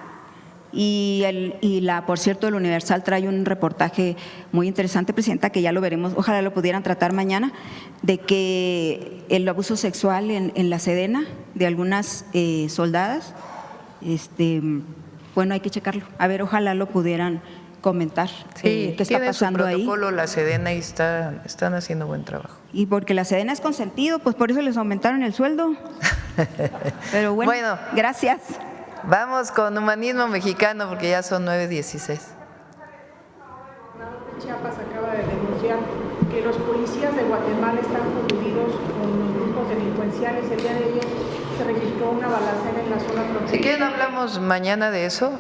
Por cierto, el Universal trae un reportaje muy interesante, Presidenta, que ya lo veremos, ojalá lo pudieran tratar mañana, de que el abuso sexual en la Sedena de algunas soldadas, bueno, hay que checarlo. A ver, ojalá lo pudieran comentar. Sí, ¿qué está pasando ahí? Tiene su protocolo la Sedena y están haciendo buen trabajo. Y porque la Sedena es consentido, pues por eso les aumentaron el sueldo. Pero bueno, gracias. Vamos con Humanismo Mexicano porque ya son 9:16. Chiapas acaba de denunciar que los policías de Guatemala están coludidos con los grupos delincuenciales. El día de ayer se registró una balacera en la zona fronteriza. Si quieren hablamos mañana de eso.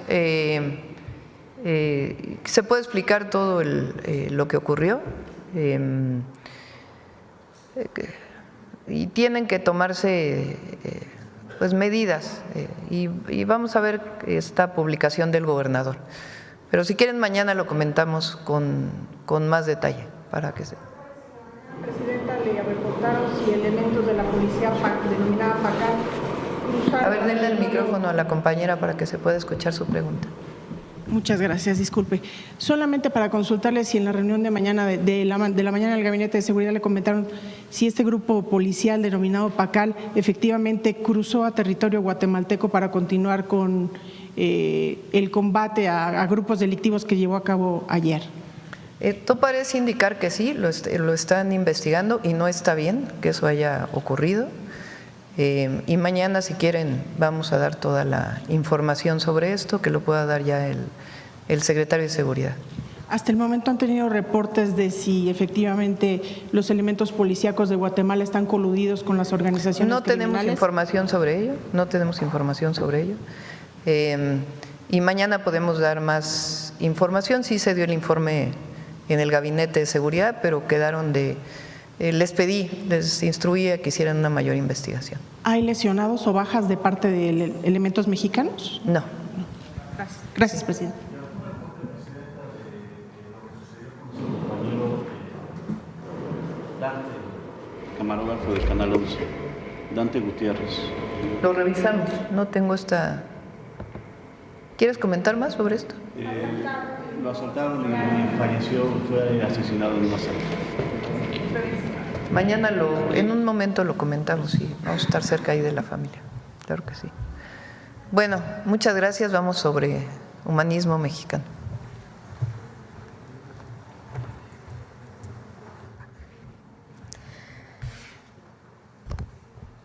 Se puede explicar todo lo que ocurrió. Y tienen que tomarse pues medidas y vamos a ver esta publicación del gobernador. Pero si quieren mañana lo comentamos con más detalle para que se. Presidenta, le reportaron si elementos de la policía denominada PACAL cruzaron. A ver, denle el micrófono a la compañera para que se pueda escuchar su pregunta. Muchas gracias, disculpe. Solamente para consultarle si en la reunión de mañana de la mañana del Gabinete de Seguridad le comentaron si este grupo policial denominado PACAL efectivamente cruzó a territorio guatemalteco para continuar con el combate a grupos delictivos que llevó a cabo ayer. Esto parece indicar que sí, lo están investigando y no está bien que eso haya ocurrido. Y mañana, si quieren, vamos a dar toda la información sobre esto, que lo pueda dar ya el secretario de Seguridad. ¿Hasta el momento han tenido reportes de si efectivamente los elementos policíacos de Guatemala están coludidos con las organizaciones criminales? No tenemos información sobre ello, y mañana podemos dar más información. Sí se dio el informe en el Gabinete de Seguridad, pero quedaron les instruí a que hicieran una mayor investigación. ¿Hay lesionados o bajas de parte de elementos mexicanos? No. Gracias, presidente. Camarógrafo del Canal 11, Dante Gutiérrez. Lo revisamos, no tengo esta. ¿Quieres comentar más sobre esto? Lo asaltaron y falleció, fue asesinado en una sala. Mañana en un momento lo comentamos y vamos a estar cerca ahí de la familia, claro que sí. Bueno, muchas gracias, vamos sobre humanismo mexicano.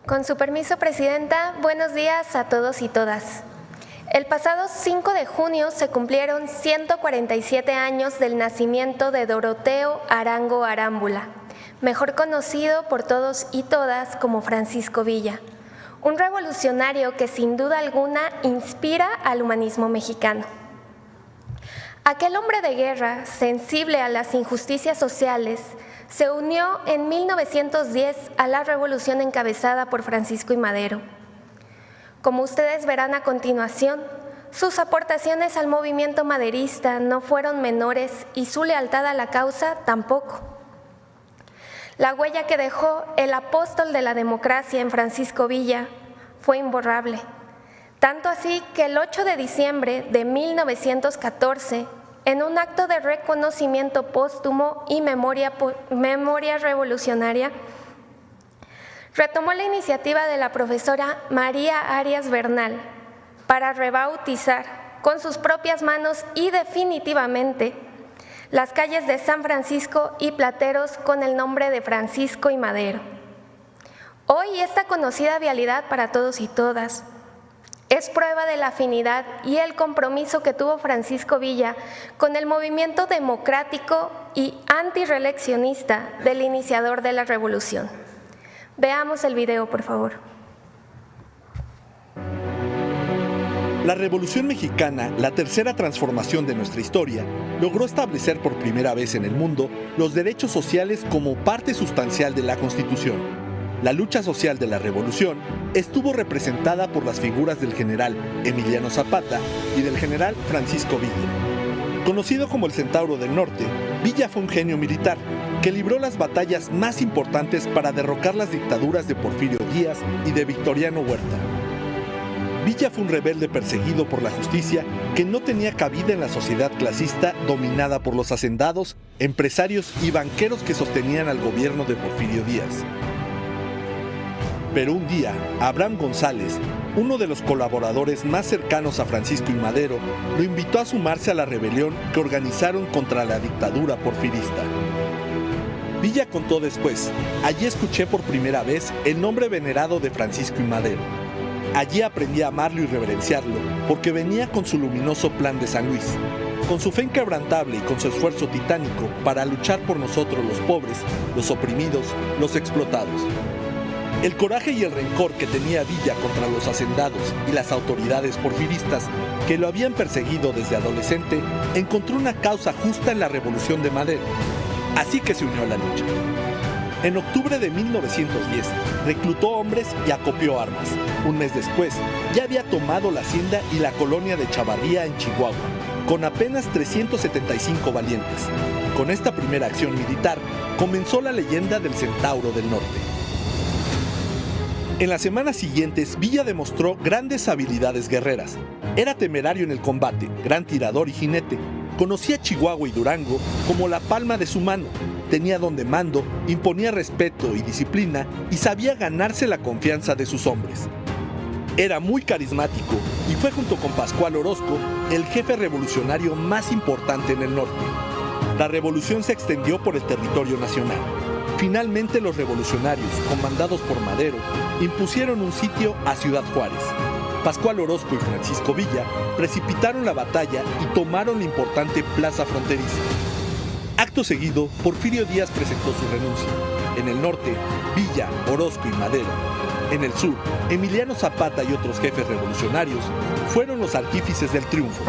Con su permiso, Presidenta, buenos días a todos y todas. El pasado 5 de junio se cumplieron 147 años del nacimiento de Doroteo Arango Arámbula, mejor conocido por todos y todas como Francisco Villa, un revolucionario que sin duda alguna inspira al humanismo mexicano. Aquel hombre de guerra, sensible a las injusticias sociales, se unió en 1910 a la revolución encabezada por Francisco I. Madero. Como ustedes verán a continuación, sus aportaciones al movimiento maderista no fueron menores y su lealtad a la causa tampoco. La huella que dejó el apóstol de la democracia en Francisco Villa fue imborrable, tanto así que el 8 de diciembre de 1914, en un acto de reconocimiento póstumo y memoria revolucionaria, retomó la iniciativa de la profesora María Arias Bernal para rebautizar con sus propias manos y definitivamente las calles de San Francisco y Plateros con el nombre de Francisco y Madero. Hoy esta conocida vialidad para todos y todas es prueba de la afinidad y el compromiso que tuvo Francisco Villa con el movimiento democrático y antirreeleccionista del iniciador de la revolución. Veamos el video, por favor. La Revolución Mexicana, la tercera transformación de nuestra historia, logró establecer por primera vez en el mundo los derechos sociales como parte sustancial de la Constitución. La lucha social de la Revolución estuvo representada por las figuras del general Emiliano Zapata y del general Francisco Villa. Conocido como el Centauro del Norte, Villa fue un genio militar que libró las batallas más importantes para derrocar las dictaduras de Porfirio Díaz y de Victoriano Huerta. Villa fue un rebelde perseguido por la justicia que no tenía cabida en la sociedad clasista dominada por los hacendados, empresarios y banqueros que sostenían al gobierno de Porfirio Díaz. Pero un día, Abraham González, uno de los colaboradores más cercanos a Francisco I. Madero, lo invitó a sumarse a la rebelión que organizaron contra la dictadura porfirista. Villa contó después: allí escuché por primera vez el nombre venerado de Francisco I. Madero. Allí aprendí a amarlo y reverenciarlo, porque venía con su luminoso plan de San Luis, con su fe inquebrantable y con su esfuerzo titánico para luchar por nosotros los pobres, los oprimidos, los explotados. El coraje y el rencor que tenía Villa contra los hacendados y las autoridades porfiristas que lo habían perseguido desde adolescente, encontró una causa justa en la Revolución de Madero. Así que se unió a la lucha. En octubre de 1910, reclutó hombres y acopió armas. Un mes después, ya había tomado la hacienda y la colonia de Chavarría en Chihuahua, con apenas 375 valientes. Con esta primera acción militar, comenzó la leyenda del Centauro del Norte. En las semanas siguientes, Villa demostró grandes habilidades guerreras. Era temerario en el combate, gran tirador y jinete. Conocía Chihuahua y Durango como la palma de su mano. Tenía don de mando, imponía respeto y disciplina y sabía ganarse la confianza de sus hombres. Era muy carismático y fue, junto con Pascual Orozco, el jefe revolucionario más importante en el norte. La revolución se extendió por el territorio nacional. Finalmente, los revolucionarios, comandados por Madero, impusieron un sitio a Ciudad Juárez. Pascual Orozco y Francisco Villa precipitaron la batalla y tomaron la importante plaza fronteriza. Acto seguido, Porfirio Díaz presentó su renuncia. En el norte, Villa, Orozco y Madero. En el sur, Emiliano Zapata y otros jefes revolucionarios fueron los artífices del triunfo.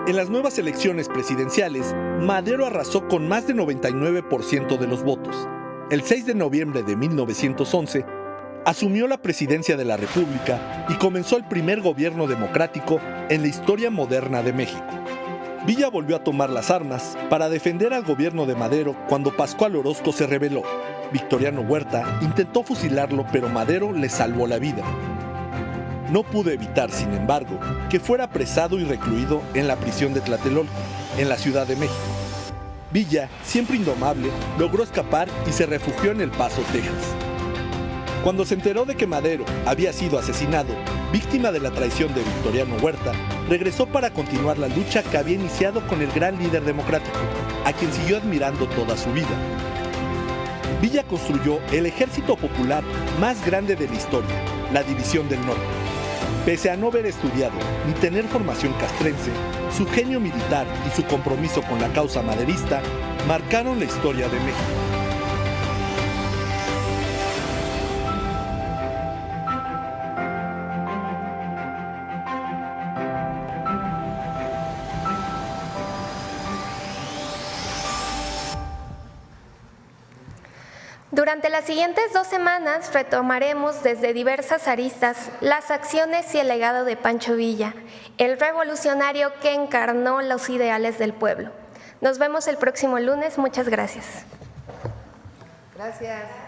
En las nuevas elecciones presidenciales, Madero arrasó con más del 99% de los votos. El 6 de noviembre de 1911, asumió la presidencia de la República y comenzó el primer gobierno democrático en la historia moderna de México. Villa volvió a tomar las armas para defender al gobierno de Madero cuando Pascual Orozco se rebeló. Victoriano Huerta intentó fusilarlo, pero Madero le salvó la vida. No pudo evitar, sin embargo, que fuera apresado y recluido en la prisión de Tlatelolco, en la Ciudad de México. Villa, siempre indomable, logró escapar y se refugió en El Paso, Texas. Cuando se enteró de que Madero había sido asesinado, víctima de la traición de Victoriano Huerta, regresó para continuar la lucha que había iniciado con el gran líder democrático, a quien siguió admirando toda su vida. Villa construyó el ejército popular más grande de la historia, la División del Norte. Pese a no haber estudiado ni tener formación castrense, su genio militar y su compromiso con la causa maderista marcaron la historia de México. Durante las siguientes 2 semanas retomaremos desde diversas aristas las acciones y el legado de Pancho Villa, el revolucionario que encarnó los ideales del pueblo. Nos vemos el próximo lunes. Muchas gracias. Gracias.